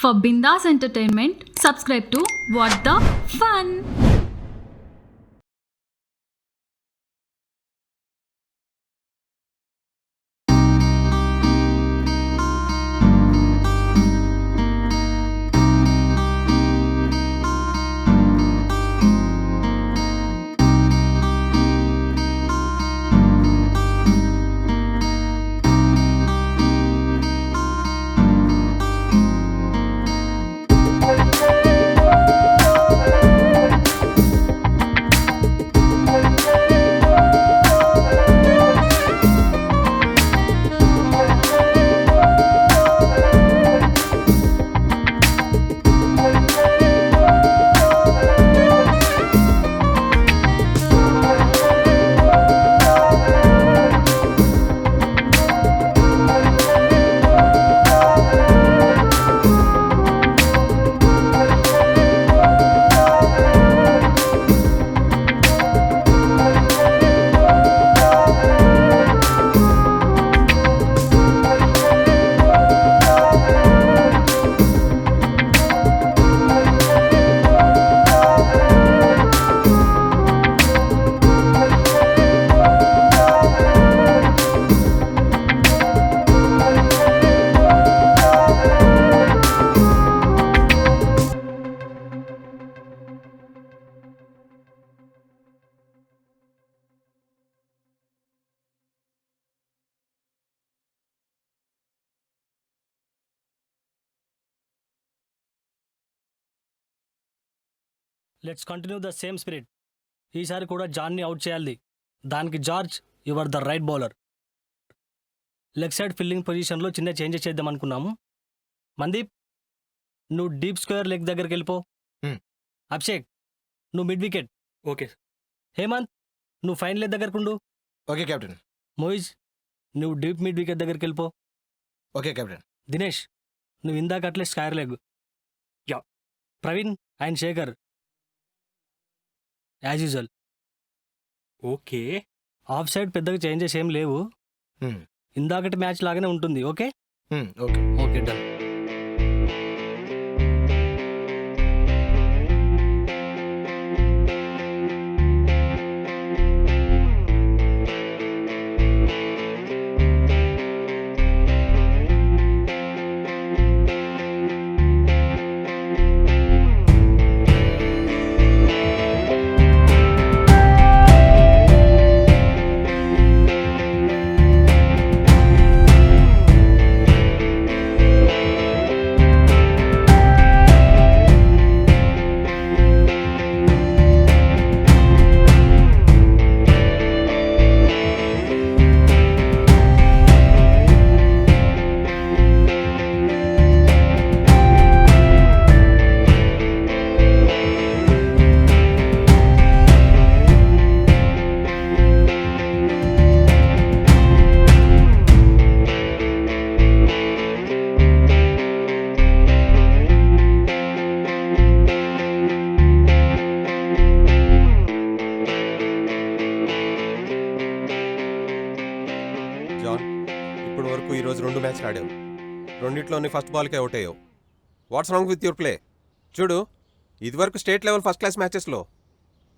For Bindas Entertainment, subscribe to What the Fun. Let's continue the same spirit. ఈసారి కూడా జాన్ని out చేయాలి. దానికి George your the right bowler. Leg side fielding పొజిషన్లో చిన్న changes చేద్దాం అనుకున్నాము. మందీప్, నువ్వు డీప్ స్క్వేర్ లెగ్ దగ్గరికి వెళ్ళిపో. అభిషేక్, నువ్వు మిడ్ వికెట్. ఓకే. హేమంత్, నువ్వు ఫైన్ లెగ్ దగ్గరకు ఉండు. Okay captain. మోయిజ్, నువ్వు డీప్ మిడ్ వికెట్ దగ్గరికి వెళ్ళిపో. Okay captain. దినేష్, నువ్వు ఇందాక అట్లే square leg. Yeah. Praveen and Shekhar as usual. Okay. Off side పెద్దగా చేంజెస్ ఏం లేవు. ఇందాకటి మ్యాచ్ లాగానే ఉంటుంది. Okay okay. Okay, done. ఇప్పటి వరకు ఈరోజు 2 మ్యాచ్లు ఆడావు. రెండిట్లోని ఫస్ట్ బాల్కే అవుట్ అయ్యావు. What's wrong with your play? చూడు, ఇదివరకు స్టేట్ లెవెల్ ఫస్ట్ క్లాస్ మ్యాచెస్లో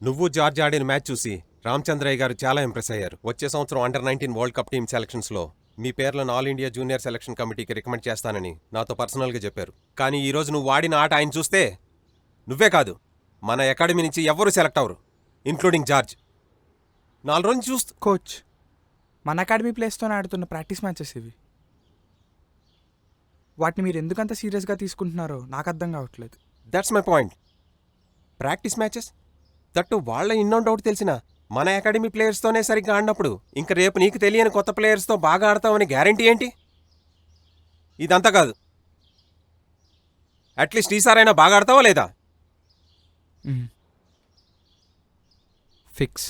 నువ్వు జార్జ్ ఆడిన మ్యాచ్ చూసి రామచంద్రయ్య గారు చాలా ఇంప్రెస్ అయ్యారు. వచ్చే సంవత్సరం అండర్-19 వరల్డ్ కప్ టీమ్ సెలక్షన్స్లో మీ పేర్లను ఆల్ ఇండియా జూనియర్ సెలక్షన్ కమిటీకి రికమెండ్ చేస్తానని నాతో పర్సనల్గా చెప్పారు. కానీ ఈరోజు నువ్వు ఆడిన ఆట ఆయన చూస్తే నువ్వే కాదు, మన అకాడమీ నుంచి ఎవ్వరూ సెలెక్ట్ అవ్వరు, ఇంక్లూడింగ్ జార్జ్. 4 రోజులు చూస్తూ కోచ్, మన అకాడమీ ప్లేస్తో ఆడుతున్న ప్రాక్టీస్ మ్యాచెస్ ఇవి. వాటిని మీరు ఎందుకంత సీరియస్గా తీసుకుంటున్నారో నాకు అర్థం కావట్లేదు. That's my point. Practice matches that వాళ్ళ ఇన్ అండ్ అవుట్ తెలిసిన మన అకాడమీ ప్లేయర్స్తోనే సరిగ్గా ఆడినప్పుడు ఇంక రేపు నీకు తెలియని కొత్త ప్లేయర్స్తో బాగా ఆడతామని గ్యారంటీ ఏంటి? ఇదంతా కాదు. అట్లీస్ట్ ఈసారైనా బాగా ఆడతావా లేదా? Fix.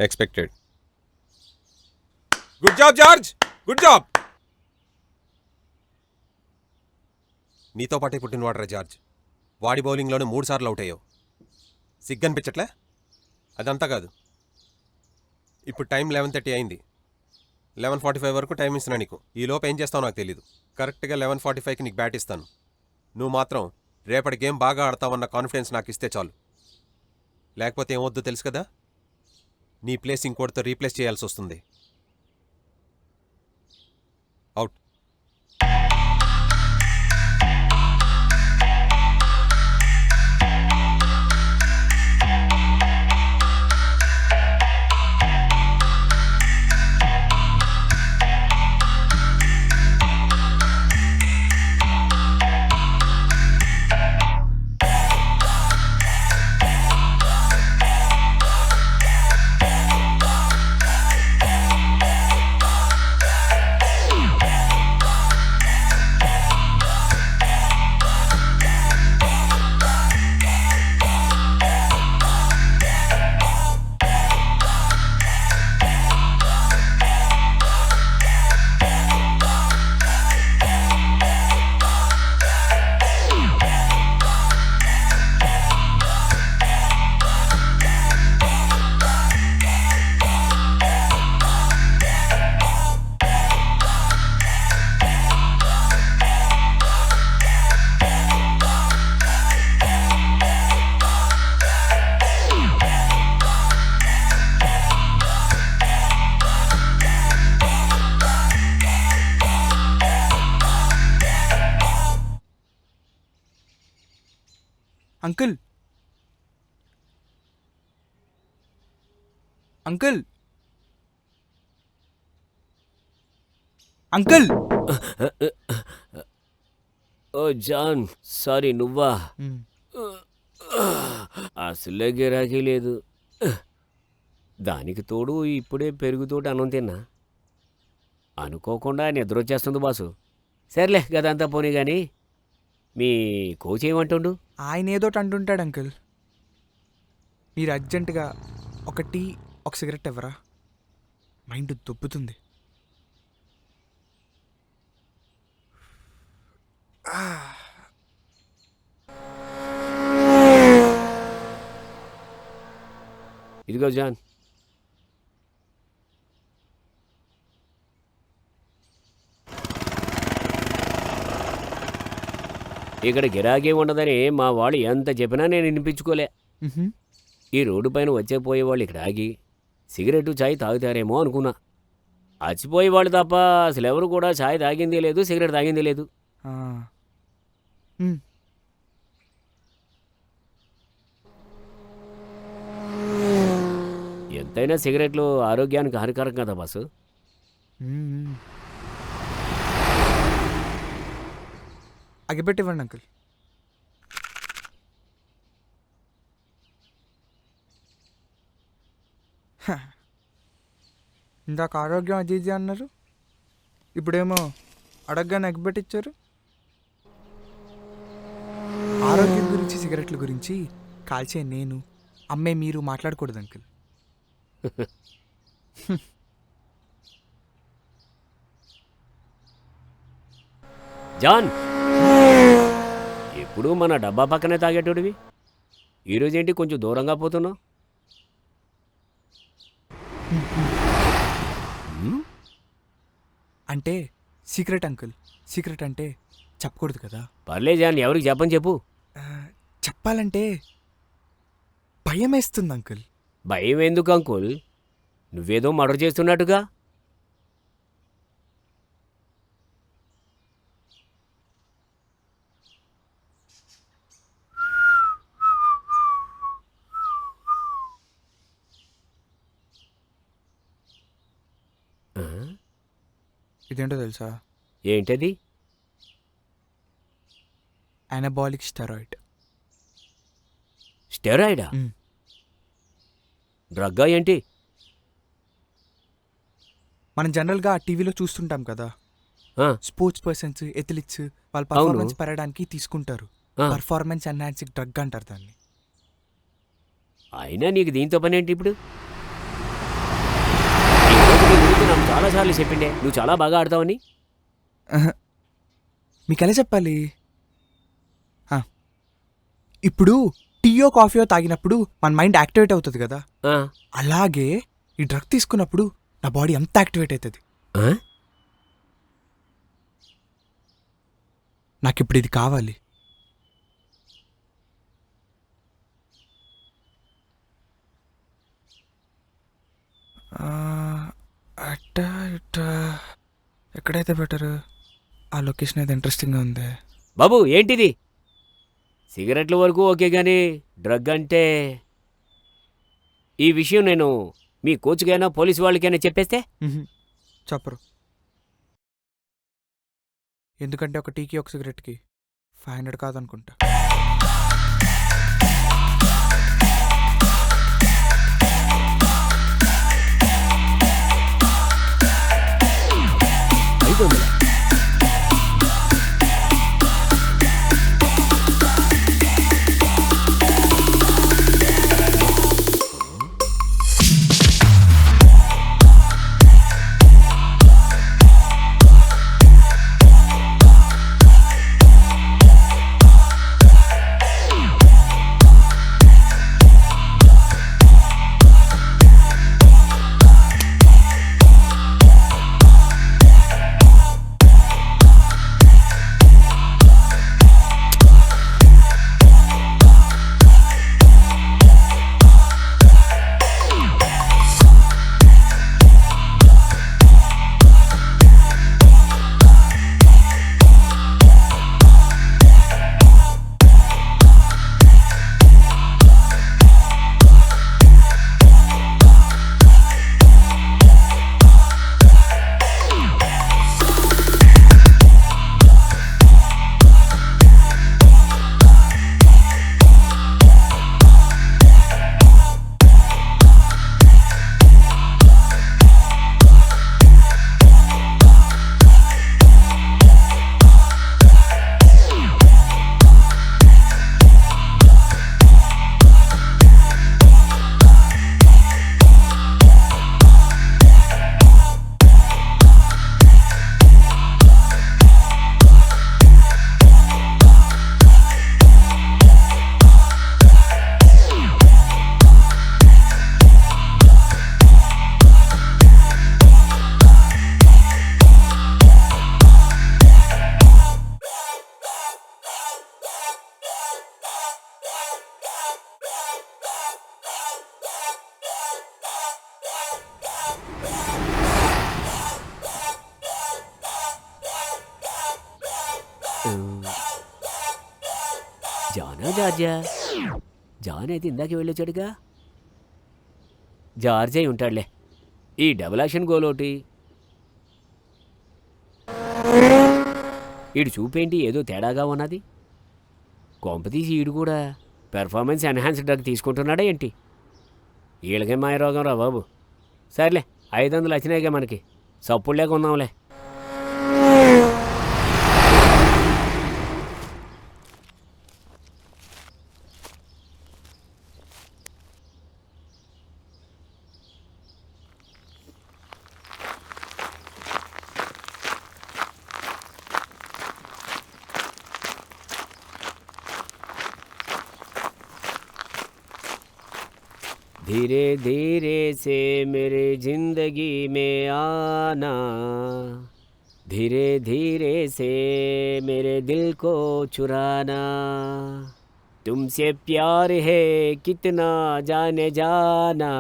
Expected. Good job George, good job. నీతో పాటే పుట్టినవాడరా జార్జ్. వాడి బౌలింగ్లోనే 3 సార్లు అవుట్ అయ్యావు. సిగ్గనిపించట్లే? అదంతా కాదు, ఇప్పుడు టైం 11:30 అయింది. 11:45 వరకు టైం ఇస్తున్నా నీకు. ఈ లోపు ఏం చేస్తావు నాకు తెలీదు. కరెక్ట్గా 11:45కి నీకు బ్యాట్ ఇస్తాను. నువ్వు మాత్రం రేపటి గేమ్ బాగా ఆడతావన్న కాన్ఫిడెన్స్ నాకు ఇస్తే చాలు. లేకపోతే ఏమొద్దు తెలుసు కదా, నీ ప్లేస్ ఇంకోటితో రీప్లేస్ చేయాల్సి వస్తుంది. అవుట్. Uncle, uncle, uncle. ఓ జాన్, సారీ నువ్వా? అసలే గిరాకీ లేదు. దానికి తోడు ఇప్పుడే పెరుగుతోటి అన్నం తిన్నా. అనుకోకుండా నిద్ర వచ్చేస్తుంది బాసు. సర్లే గదంతా పోనీ కానీ మీ కోచ్ ఏమంటుండు? ఆయన ఏదోటి అంటుంటాడు అంకుల్. మీరు అర్జెంటుగా ఒక టీ, ఒక సిగరెట్ ఇవ్వరా? మైండ్ దొబ్బుతుంది. ఇదిగో జాన్, ఇక్కడ గిరాకీ ఉండదని మా వాళ్ళు ఎంత చెప్పినా నేను వినిపించుకోలే. ఈ రోడ్డు పైన వచ్చే పోయేవాళ్ళు ఇక్కడ ఆగి సిగరెట్ చాయ్ తాగుతారేమో అనుకున్నా. అచ్చిపోయేవాళ్ళు తప్ప అసలు ఎవరు కూడా చాయ్ తాగిందే లేదు, సిగరెట్ తాగిందే లేదు. ఎంతైనా సిగరెట్లు ఆరోగ్యానికి హానికరం కదా బాసు. అగిపెట్టివ్వండి అంకుల్. ఇందాక ఆరోగ్యం అది ఇది అన్నారు, ఇప్పుడేమో అడగ్గానే అగిపెట్టిచ్చారు. ఆరోగ్యం గురించి, సిగరెట్ల గురించి కాల్చే నేను, అమ్మే మీరు మాట్లాడకూడదు అంకుల్. జాన్, ఎప్పుడు మన డబ్బా పక్కనే తాగేటోడివి, ఈరోజేంటి కొంచెం దూరంగా పోతున్నావు? అంటే సీక్రెట్ అంకుల్. సీక్రెట్ అంటే చెప్పకూడదు కదా. పర్లే జాన్, ఎవరికి చెప్పని చెప్పు. చెప్పాలంటే భయం వేస్తుంది అంకుల్. భయం ఎందుకు అంకుల్? నువ్వేదో మర్డర్ చేస్తున్నట్టుగా. ఇదేంటో తెలుసా? ఏంటది? Anabolic steroid. స్టెరాయిడా? డ్రగ్గా ఏంటి? మనం జనరల్గా టీవీలో చూస్తుంటాం కదా, స్పోర్ట్స్ పర్సన్స్, ఎథ్లీట్స్ వాళ్ళ పర్ఫార్మెన్స్ పెరగడానికి తీసుకుంటారు. పర్ఫార్మెన్స్ ఎన్హాన్సింగ్ డ్రగ్ అంటారు దాన్ని. అయినా నీకు దీంతో పని ఏంటి ఇప్పుడు? చాలాసార్లు చెప్పిండే నువ్వు చాలా బాగా ఆడతావని. మీకు ఎలా చెప్పాలి? ఇప్పుడు టీయో కాఫీయో తాగినప్పుడు మన మైండ్ యాక్టివేట్ అవుతుంది కదా, ఆ, అలాగే ఈ డ్రగ్ తీసుకున్నప్పుడు నా బాడీ అంత యాక్టివేట్ అవుతుంది. ఆ? నాకు ఇప్పుడు ఇది కావాలి. అట్ట ఇట్ట ఎక్కడైతే బెటర్? ఆ లొకేషన్ అయితే ఇంట్రెస్టింగ్గా ఉంది. బాబు ఏంటిది? సిగరెట్ల వరకు ఓకే కానీ డ్రగ్ అంటే ఈ విషయం నేను మీ కోచ్కైనా పోలీసు వాళ్ళకైనా చెప్పేస్తే చెప్పరు. ఎందుకంటే ఒక టీకి ఒక సిగరెట్కి 500 కాదనుకుంటా. జానా జార్జా? జాన్ అయితే ఇందాకే వెళ్ళొచ్చాడుగా. జార్జ్ అయి ఉంటాడులే. ఈ డబుల్ యాక్షన్ గోల్ ఒకటి. ఈడు చూపేంటి ఏదో తేడాగా ఉన్నది. కొంపతీసి ఈడు కూడా పెర్ఫార్మెన్స్ ఎన్హాన్స్ డ్రగ్ తీసుకుంటున్నాడా ఏంటి? వీళ్ళకే మాయ రోగం రా బాబు. సర్లే 500 వచ్చినాయిగా మనకి, సప్పుడు లేక ఉన్నాంలే. धीरे धीरे से मेरे जिंदगी में आना, धीरे धीरे से मेरे दिल को चुराना, तुमसे प्यार है कितना जाने जाना.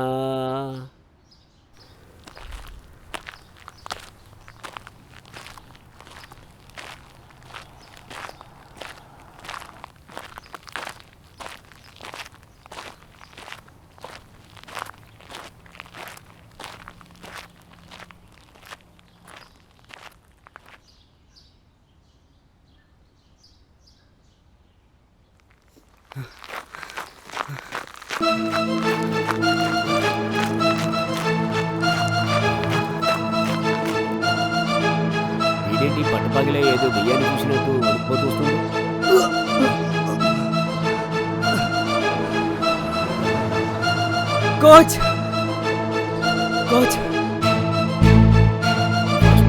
వీడేంటి పట్టుపగిలే ఏదో దెయ్యాన్ని చూసినట్టు ఉడిపోతూస్తుంది. కోచ్ కోచ్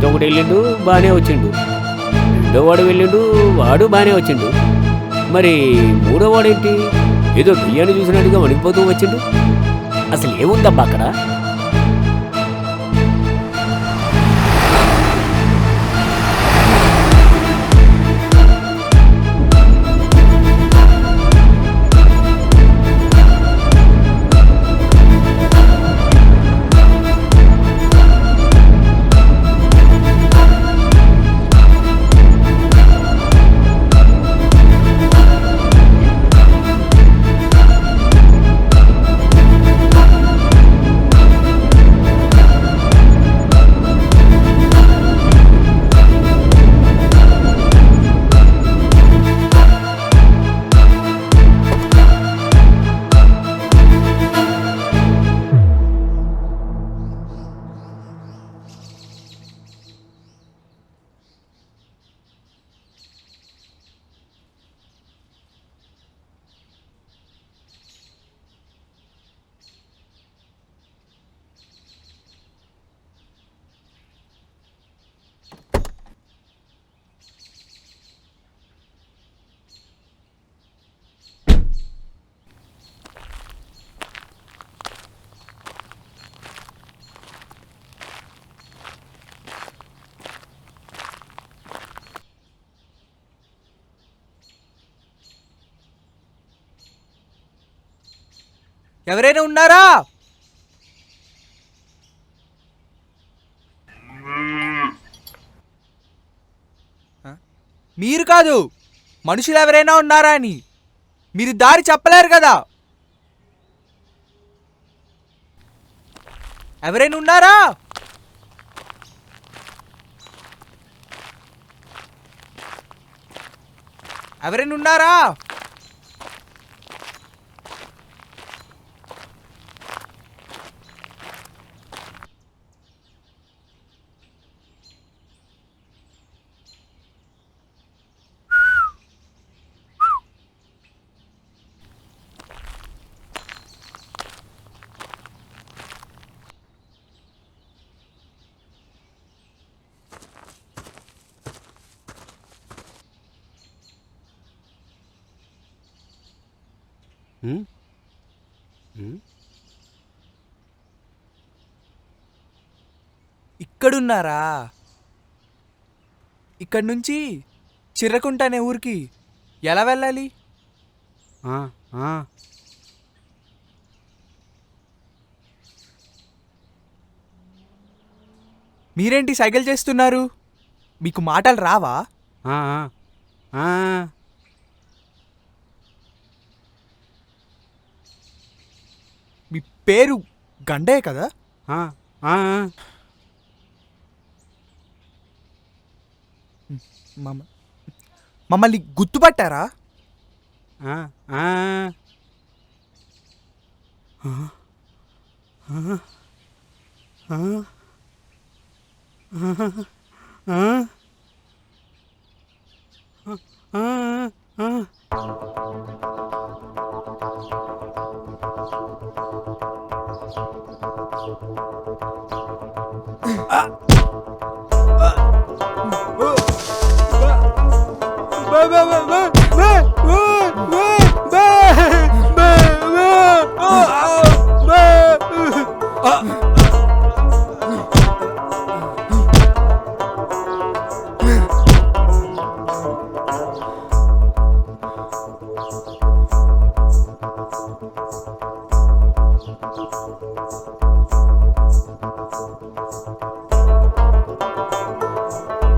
జయంత్ ఒకటి వెళ్ళిండు బాగానే వచ్చిండు, రెండో వాడు వెళ్ళిండు వాడు బాగానే వచ్చిండు, మరి మూడో వాడేంటి ఏదో బియ్యాన్ని చూసినట్టుగా వణికిపోతూ వచ్చిండు. అసలు ఏముందబ్బా అక్కడ? ఎవరైనా ఉన్నారా? మీరు కాదు, మనుషులు ఎవరైనా ఉన్నారా అని. మీరు దారి చెప్పలేరు కదా. ఎవరైనా ఉన్నారా? ఎవరైనా ఉన్నారా? ఇక్కడున్నారా? ఇక్కడి నుంచి చిర్రకుంట అనే ఊరికి ఎలా వెళ్ళాలి? మీరేంటి సైకిల్ చేస్తున్నారు? మీకు మాటలు రావా? మీ పేరు గండే కదా? మమ్మల్ని గుర్తుపట్టారా?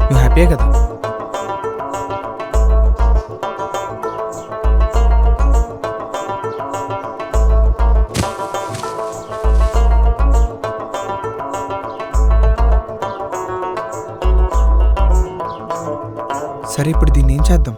నువ్వు హ్యాపీయే కదా? సరే, ఇప్పుడు దీన్ని ఏం చేద్దాం?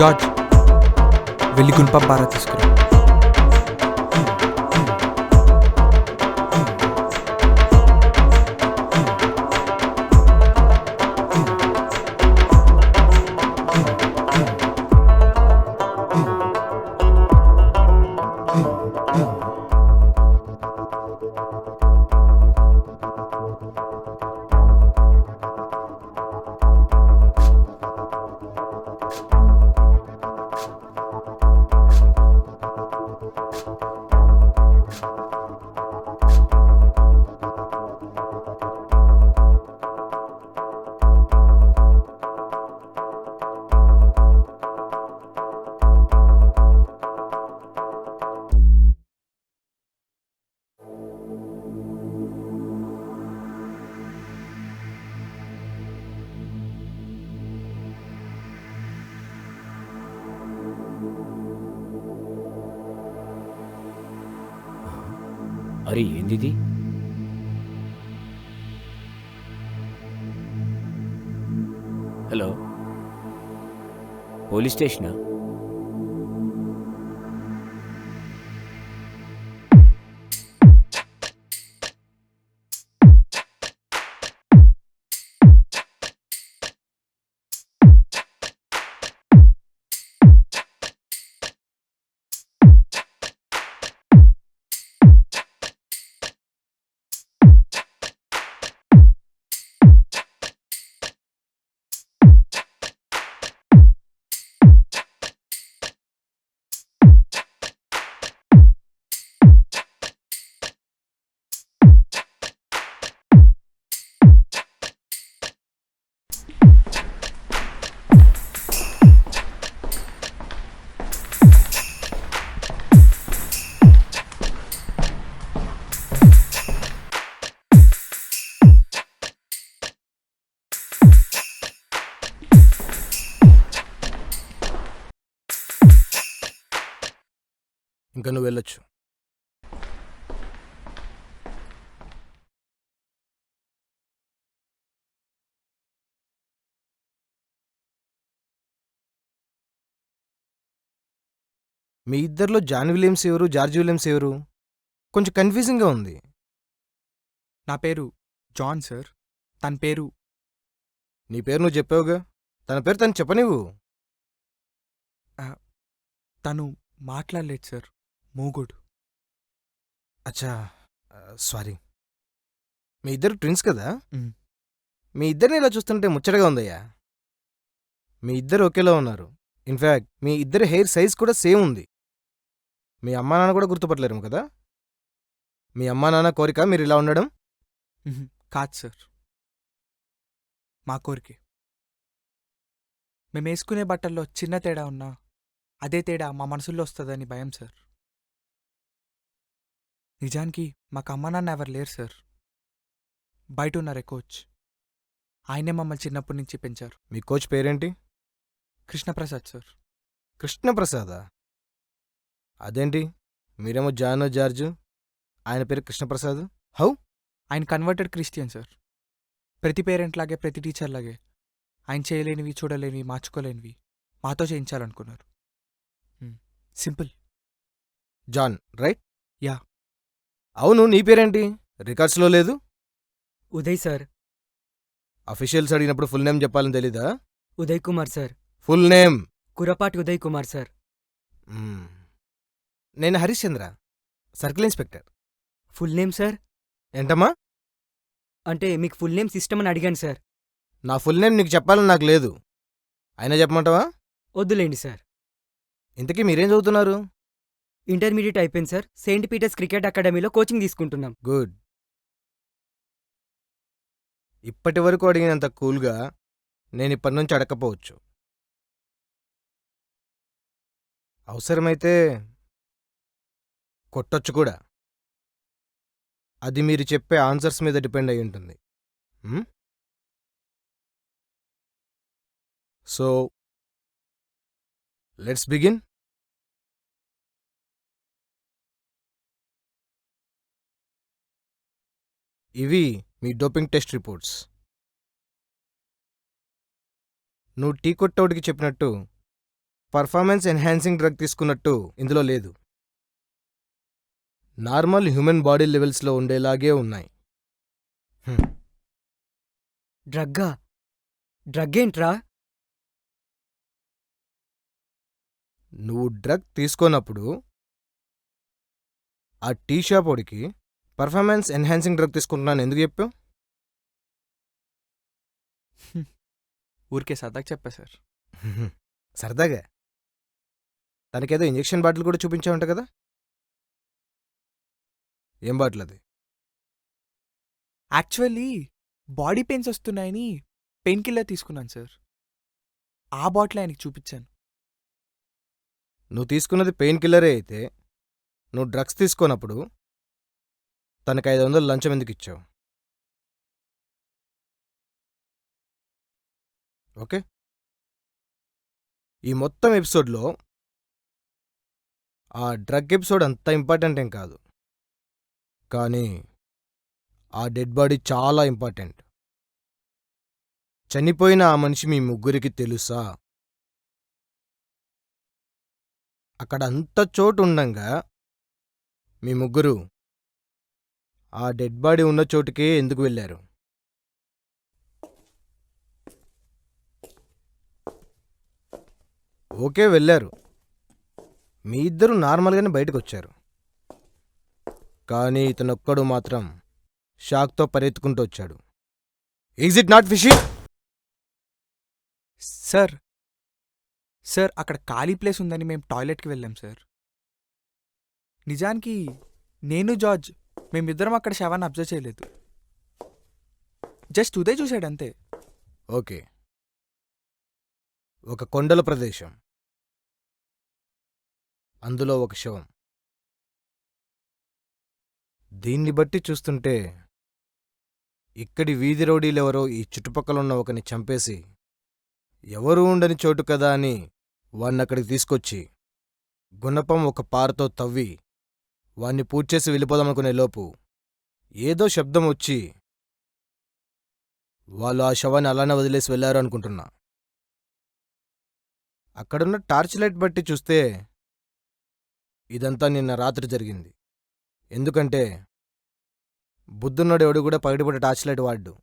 జార్జ్ వెళ్ళి గుణపం బారా తీసుకురా. అరే ఏందిది? Hello, police స్టేషనా? ఇంకా నువ్వు వెళ్ళొచ్చు. మీ ఇద్దరిలో జాన్ విలియమ్స్ ఎవరు, జార్జ్ విలియమ్స్ ఎవరు? కొంచెం కన్ఫ్యూజింగ్గా ఉంది. నా పేరు జాన్ సార్. తన పేరు నీ పేరు నువ్వు చెప్పావుగా, తన పేరు తను చెప్పనివ్వు. తను మాట్లాడలేదు సార్, మూగుడు. అచ్చా, సారీ. మీ ఇద్దరు ట్విన్స్ కదా? మ్. మీ ఇద్దరిని ఇలా చూస్తుంటే ముచ్చటగా ఉందయ్యా. మీ ఇద్దరు ఒకేలా ఉన్నారు. ఇన్ఫ్యాక్ట్ మీ ఇద్దరి హెయిర్ సైజ్ కూడా సేమ్ ఉంది. మీ అమ్మా నాన్న కూడా గుర్తుపట్టలేరు కదా? మీ అమ్మా నాన్న కోరిక మీరు ఇలా ఉండడం? కాదు సార్, మా కోరికే. మేము వేసుకునే బట్టల్లో చిన్న తేడా ఉన్నా అదే తేడా మా మనసుల్లో వస్తుందని భయం సార్. నిజానికి మాకు అమ్మ నాన్న ఎవరు లేరు సార్. బయట ఉన్నారే కోచ్. ఆయనే మమ్మల్ని చిన్నప్పటి నుంచి పెంచారు. మీ కోచ్ పేరేంటి? కృష్ణప్రసాద్ సార్. కృష్ణప్రసాదా? అదేంటి మీరేమో జాన్ జార్జు, ఆయన పేరు కృష్ణప్రసాద్? హౌ? ఆయన కన్వర్టెడ్ క్రిస్టియన్ సార్. ప్రతి పేరెంట్ లాగే, ప్రతి టీచర్ లాగే ఆయన చేయలేనివి, చూడలేనివి, మార్చుకోలేనివి మాతో చేయించాలనుకున్నారు. సింపుల్. John right? యా. అవును, నీ పేరేంటి? రికార్డ్స్లో లేదు. ఉదయ్ సార్. అఫీషియల్స్ అడిగినప్పుడు ఫుల్ నేమ్ చెప్పాలని తెలీదా? Uday Kumar sir. Full name? Kurapati Uday Kumar sir. నేను Harish Chandra, circle inspector. Full name sir? ఏంటమ్మా? అంటే మీకు ఫుల్ నేమ్ సిస్టమ్ అని అడిగాను సార్. నా ఫుల్ నేమ్ నీకు చెప్పాలని నాకు లేదు. అయినా చెప్పమంటావా? వద్దులేండి సార్. ఇంతకీ మీరేం చదువుతున్నారు? ఇంటర్మీడియట్ అయిపోయింది సార్. సెయింట్ పీటర్స్ క్రికెట్ అకాడమీలో కోచింగ్ తీసుకుంటున్నాం. గుడ్. ఇప్పటి వరకు అడిగినంత కూల్గా నేను ఇప్పటి నుంచి అడగకపోవచ్చు. అవసరమైతే కొట్టొచ్చు కూడా. అది మీరు చెప్పే ఆన్సర్స్ మీద డిపెండ్ అయి ఉంటుంది. So let's begin. ఇవి మీ డోపింగ్ టెస్ట్ రిపోర్ట్స్. నువ్వు టీ కొట్టోడికి చెప్పినట్టు పర్ఫార్మెన్స్ ఎన్హాన్సింగ్ డ్రగ్ తీసుకున్నట్టు ఇందులో లేదు. నార్మల్ హ్యూమన్ బాడీ లెవెల్స్లో ఉండేలాగే ఉన్నాయి. డ్రగ్ ఏంట్రా? నువ్వు డ్రగ్ తీసుకోనప్పుడు ఆ టీ షాప్ వాడికి పర్ఫార్మెన్స్ ఎన్హాన్సింగ్ డ్రగ్ తీసుకుంటున్నాను ఎందుకు చెప్పావు? ఊరికే సరదాగా చెప్పా సార్. సరదాగా తనకేదో ఇంజెక్షన్ బాటిల్ కూడా చూపించావంట కదా? ఏం బాటిల్ అది? యాక్చువల్లీ బాడీ పెయిన్స్ వస్తున్నాయని పెయిన్ కిల్లర్ తీసుకున్నాను సార్. ఆ బాటిల్ ఆయనకి చూపించాను. నువ్వు తీసుకున్నది పెయిన్ కిల్లరే అయితే నువ్వు డ్రగ్స్ తీసుకోనప్పుడు తనకు 500 లంచం ఎందుకు ఇచ్చావు? ఓకే, ఈ మొత్తం ఎపిసోడ్లో ఆ డ్రగ్ ఎపిసోడ్ అంత ఇంపార్టెంట్ ఏం కాదు, కానీ ఆ డెడ్ బాడీ చాలా ఇంపార్టెంట్. చనిపోయిన ఆ మనిషి మీ ముగ్గురికి తెలుసా? అక్కడ అంత చోటు ఉండంగా మీ ముగ్గురు ఆ డెడ్ బాడీ ఉన్న చోటుకే ఎందుకు వెళ్ళారు? ఓకే వెళ్ళారు, మీ ఇద్దరు నార్మల్గానే బయటకు వచ్చారు. కానీ ఇతనొక్కడు మాత్రం షాక్తో పరిగెత్తుకుంటూ వచ్చాడు. Is it not fishy? Sir sir అక్కడ ఖాళీ ప్లేస్ ఉందని మేము టాయిలెట్కి వెళ్ళాం సార్. నిజానికి నేను జార్జ్ మేమిద్దరం అక్కడ శవాన్ని అబ్జర్వ్ చేయలేదు. జస్ట్ ఉదయ్ చూశాడంతే. ఓకే, ఒక కొండల ప్రదేశం, అందులో ఒక శవం. దీన్ని బట్టి చూస్తుంటే ఇక్కడి వీధి రౌడీలెవరో ఈ చుట్టుపక్కలున్న ఒకని చంపేసి ఎవరూ ఉండని చోటు కదా అని వాణ్ణక్కడికి తీసుకొచ్చి గుణపం ఒక పారతో తవ్వి వాణ్ణి పూడ్చేసి వెళ్ళిపోదామనుకునే లోపు ఏదో శబ్దం వచ్చి వాళ్ళు ఆ శవాన్ని అలానే వదిలేసి వెళ్లారు అనుకుంటున్నా. అక్కడున్న టార్చ్ లైట్ బట్టి చూస్తే ఇదంతా నిన్న రాత్రి జరిగింది. ఎందుకంటే బుద్ధున్నోడు ఎవడు కూడా పగటిపూట టార్చ్ లైట్ వాడ్డు.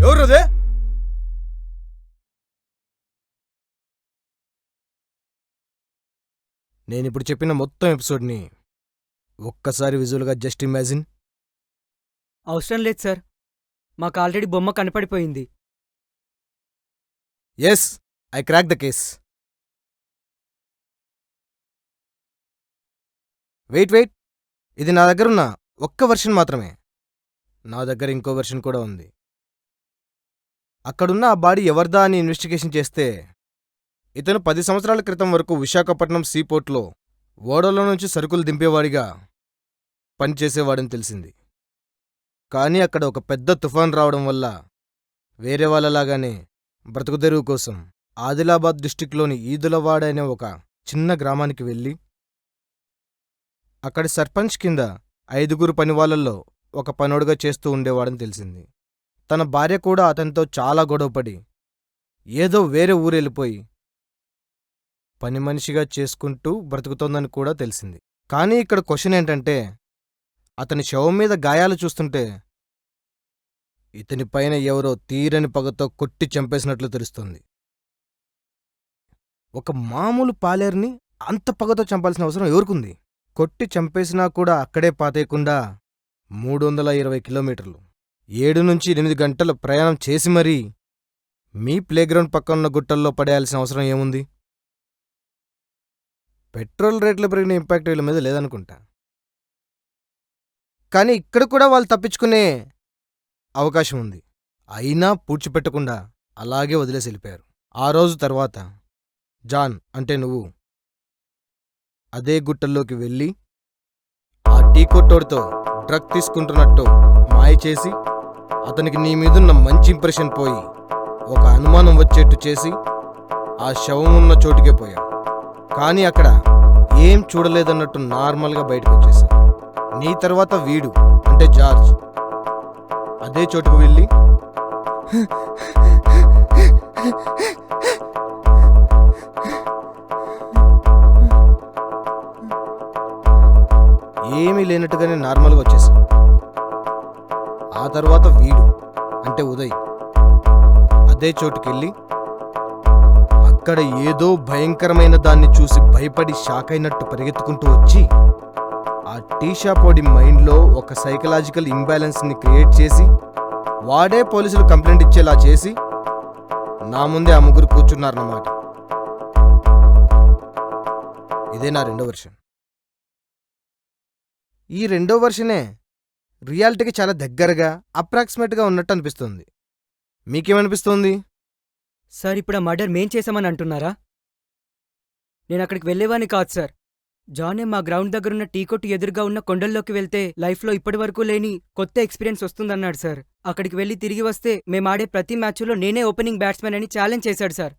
ఎవరుదే? నేనిప్పుడు చెప్పిన మొత్తం ఎపిసోడ్ని ఒక్కసారి విజువల్గా జస్ట్ ఇమాజిన్. అవసరం లేదు సార్, మాకు ఆల్రెడీ బొమ్మ కనపడిపోయింది. Yes, I crack the case. Wait, ఇది నా దగ్గరున్న ఒక్క వెర్షన్ మాత్రమే. నా దగ్గర ఇంకో వెర్షన్ కూడా ఉంది. అక్కడున్న ఆ బాడీ ఎవరిదా అని ఇన్వెస్టిగేషన్ చేస్తే ఇతను 10 సంవత్సరాల క్రితం వరకు విశాఖపట్నం సీపోర్ట్లో ఓడలో నుంచి సరుకులు దింపేవాడిగా పనిచేసేవాడని తెలిసింది. కానీ అక్కడ ఒక పెద్ద తుఫాన్ రావడం వల్ల వేరే వాళ్ళలాగానే బ్రతుకుదెరువు కోసం ఆదిలాబాద్ డిస్టిక్లోని ఈదులవాడ అనే ఒక చిన్న గ్రామానికి వెళ్ళి అక్కడి సర్పంచ్ కింద 5 పనివాళ్లలో ఒక పనోడుగా చేస్తూ ఉండేవాడని తెలిసింది. తన భార్య కూడా అతనితో చాలా గొడవపడి ఏదో వేరే ఊరెళ్ళిపోయి పని మనిషిగా చేసుకుంటూ బ్రతుకుతోందని కూడా తెలిసింది. కానీ ఇక్కడ క్వశ్చన్ ఏంటంటే అతని శవం మీద గాయాలు చూస్తుంటే ఇతని పైన ఎవరో తీరని పగతో కొట్టి చంపేసినట్లు తెలుస్తుంది. ఒక మామూలు పాలేరుని అంత పగతో చంపాల్సిన అవసరం ఎవరికుంది? కొట్టి చంపేసినా కూడా అక్కడే పాతేయకుండా 320 కిలోమీటర్లు 7 నుంచి 8 గంటల ప్రయాణం చేసి మరీ మీ ప్లేగ్రౌండ్ పక్కనున్న గుట్టల్లో పడేయాల్సిన అవసరం ఏముంది? పెట్రోల్ రేట్లు పెరిగిన ఇంపాక్ట్ వీళ్ళ మీద లేదనుకుంటా. కానీ ఇక్కడ కూడా వాళ్ళు తప్పించుకునే అవకాశం ఉంది. అయినా పూడ్చిపెట్టకుండా అలాగే వదిలేసి వెళ్ళిపోయారు. ఆ రోజు తర్వాత జాన్ అంటే నువ్వు అదే గుట్టల్లోకి వెళ్ళి ఆ టీ కొట్టోడితో డ్రగ్ తీసుకుంటున్నట్టు మాయ చేసి అతనికి నీ మీదున్న మంచి ఇంప్రెషన్ పోయి ఒక అనుమానం వచ్చేట్టు చేసి ఆ శవం ఉన్న చోటుకే పోయావు. కానీ అక్కడ ఏం చూడలేదన్నట్టు నార్మల్గా బయటకు వచ్చేసావు. నీ తర్వాత వీడు అంటే జార్జ్ అదే చోటుకు వెళ్ళి ఏమీ లేనట్టుగానే నార్మల్గా వచ్చేసావు. ఆ తర్వాత వీడు అంటే ఉదయ్ అదే చోటుకెళ్ళి అక్కడ ఏదో భయంకరమైన దాన్ని చూసి భయపడి షాక్ అయినట్టు పరిగెత్తుకుంటూ వచ్చి ఆ టీ షాప్ వాడి మైండ్లో ఒక సైకలాజికల్ ఇంబ్యాలెన్స్ని క్రియేట్ చేసి వాడే పోలీసులు కంప్లైంట్ ఇచ్చేలా చేసి నా ముందే ఆ ముగ్గురు కూర్చున్నారన్నమాట. ఇదే నా రెండో వెర్షన్. ఈ రెండో వెర్షనే రియాలిటీకి చాలా దగ్గరగా అప్రాక్సిమేట్గా ఉన్నట్టు అనిపిస్తుంది. మీకేమనిపిస్తుంది? సార్ ఇప్పుడు ఆ మర్డర్ మేం చేశామని అంటున్నారా? నేను అక్కడికి వెళ్ళేవాని కాదు సార్. జానే మా గ్రౌండ్ దగ్గరున్న టీ కొట్టు ఎదురుగా ఉన్న కొండల్లోకి వెళ్తే లైఫ్లో ఇప్పటివరకు లేని కొత్త ఎక్స్పీరియన్స్ వస్తుందన్నాడు సార్. అక్కడికి వెళ్ళి తిరిగి వస్తే మేమాడే ప్రతి మ్యాచ్లో నేనే ఓపెనింగ్ బ్యాట్స్మెన్ అని ఛాలెంజ్ చేశాడు సార్.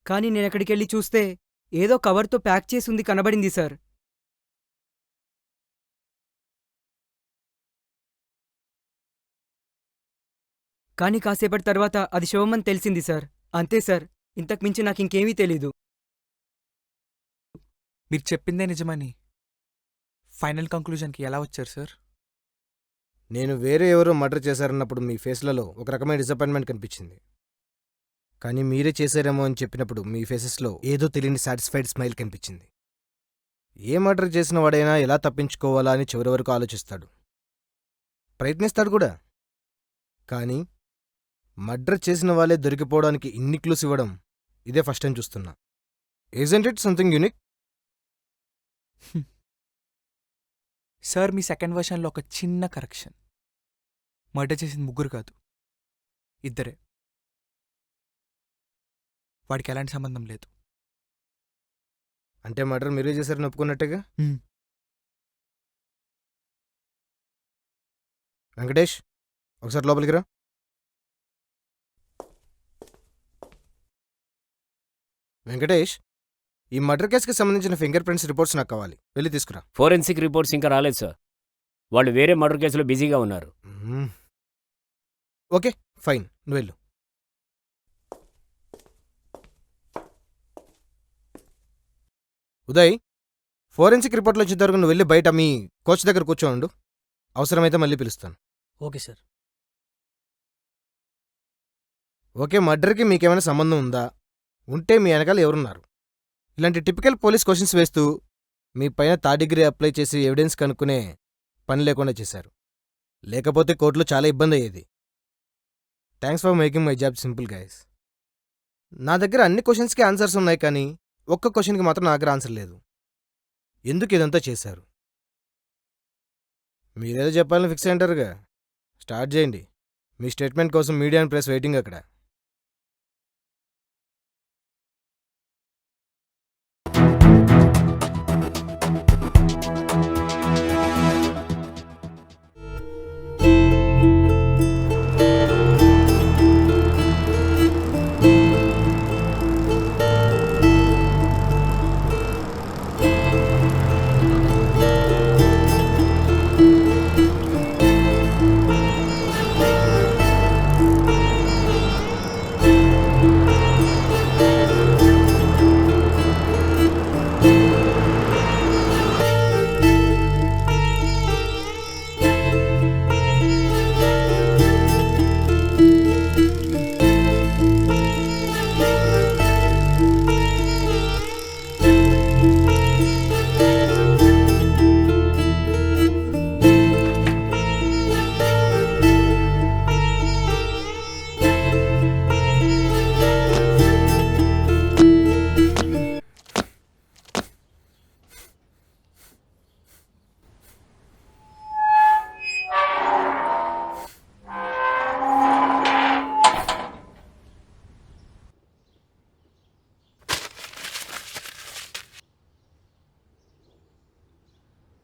కానీ నేను అక్కడికి వెళ్ళి చూస్తే ఏదో కవర్తో ప్యాక్ చేసి ఉంది కనబడింది సార్. కానీ కాసేపటి తర్వాత అది శవమని తెలిసింది సార్. అంతే సార్, ఇంతకు మించి నాకింకేమీ తెలీదు. మీరు చెప్పిందే నిజమని ఫైనల్ కంక్లూజన్కి ఎలా వచ్చారు సార్? నేను వేరే ఎవరో మర్డర్ చేశారన్నప్పుడు మీ ఫేస్లలో ఒక రకమైన డిసప్పాయింట్మెంట్ కనిపించింది. కానీ మీరే చేశారేమో అని చెప్పినప్పుడు మీ ఫేసెస్లో ఏదో తెలియని సాటిస్ఫైడ్ స్మైల్ కనిపించింది. ఏ మర్డర్ చేసిన వాడైనా ఎలా తప్పించుకోవాలా అని చివరి వరకు ఆలోచిస్తాడు, ప్రయత్నిస్తాడు కూడా. కానీ మర్డర్ చేసిన వాళ్ళే దొరికిపోవడానికి ఇన్ని క్లూస్ ఇవ్వడం ఇదే ఫస్ట్ టైం చూస్తున్నా. Isn't it something unique? Sir మీ సెకండ్ వర్షన్లో ఒక చిన్న కరెక్షన్. మర్డర్ చేసింది ముగ్గురు కాదు, ఇద్దరే. వాడికి ఎలాంటి సంబంధం లేదు. అంటే మర్డర్ మీరే చేశారని ఒప్పుకున్నట్టుగా. వెంకటేష్, ఒకసారి లోపలికి రా. వెంకటేష్, ఈ మర్డర్ కేసుకి సంబంధించిన ఫింగర్ ప్రింట్స్ రిపోర్ట్స్ నాకు కావాలి, వెళ్ళి తీసుకురా. ఫోరెన్సిక్ రిపోర్ట్స్ ఇంకా రాలేదు సార్. వాళ్ళు వేరే మర్డర్ కేసులో బిజీగా ఉన్నారు. ఓకే ఫైన్, నువ్వు వెళ్ళు. ఉదయ్, ఫోరెన్సిక్ రిపోర్ట్లో వచ్చేంతవరకు నువ్వు వెళ్ళి బయట మీ కోచ్ దగ్గర కూర్చోండు. అవసరమైతే మళ్ళీ పిలుస్తాను. Okay sir. ఓకే, మర్డర్కి మీకేమైనా సంబంధం ఉందా? ఉంటే మీ వెనకాల ఎవరున్నారు? ఇలాంటి టిపికల్ పోలీస్ క్వశ్చన్స్ వేస్తూ మీ పైన థర్డ్ డిగ్రీ అప్లై చేసి ఎవిడెన్స్ కనుక్కునే పని లేకుండా చేశారు. లేకపోతే కోర్టులో చాలా ఇబ్బంది అయ్యేది. Thanks for making my job simple guys. నా దగ్గర అన్ని క్వశ్చన్స్కి ఆన్సర్స్ ఉన్నాయి, కానీ ఒక్క క్వశ్చన్కి మాత్రం నా దగ్గర ఆన్సర్ లేదు. ఎందుకు ఇదంతా చేశారు? మీరేదో చెప్పాలని ఫిక్స్ అయ్యంటారుగా, స్టార్ట్ చేయండి. మీ స్టేట్మెంట్ కోసం మీడియా అండ్ ప్రెస్ వెయిటింగ్ అక్కడ.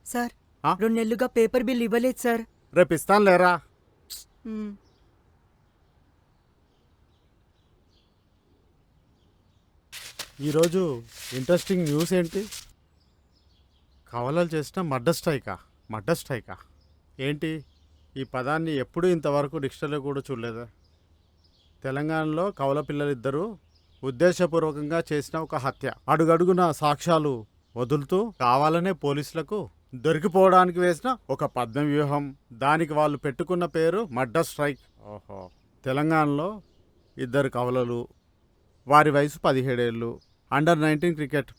సార్ ఆ? 2 నెలలుగా పేపర్ బిల్ ఇవ్వలేదు సార్. రేపు ఇస్తాను లేరా. మ్, ఈరోజు ఇంట్రెస్టింగ్ న్యూస్ ఏంటి? కవలలు చేసిన మడ్డర్ స్ట్రైకా ఏంటి? ఈ పదాన్ని ఎప్పుడూ ఇంతవరకు డిక్షనరీలో కూడా చూడలేదా? తెలంగాణలో కవల పిల్లలిద్దరూ ఉద్దేశపూర్వకంగా చేసిన ఒక హత్య. అడుగడుగున సాక్ష్యాలు వదులుతూ కావాలనే పోలీసులకు దొరికిపోవడానికి వేసిన ఒక పద్మ వ్యూహం. దానికి వాళ్ళు పెట్టుకున్న పేరు మడ్డర్ స్ట్రైక్. ఓహో. తెలంగాణలో 2 కవలలు, వారి వయసు 17 ఏళ్ళు, అండర్-19 క్రికెట్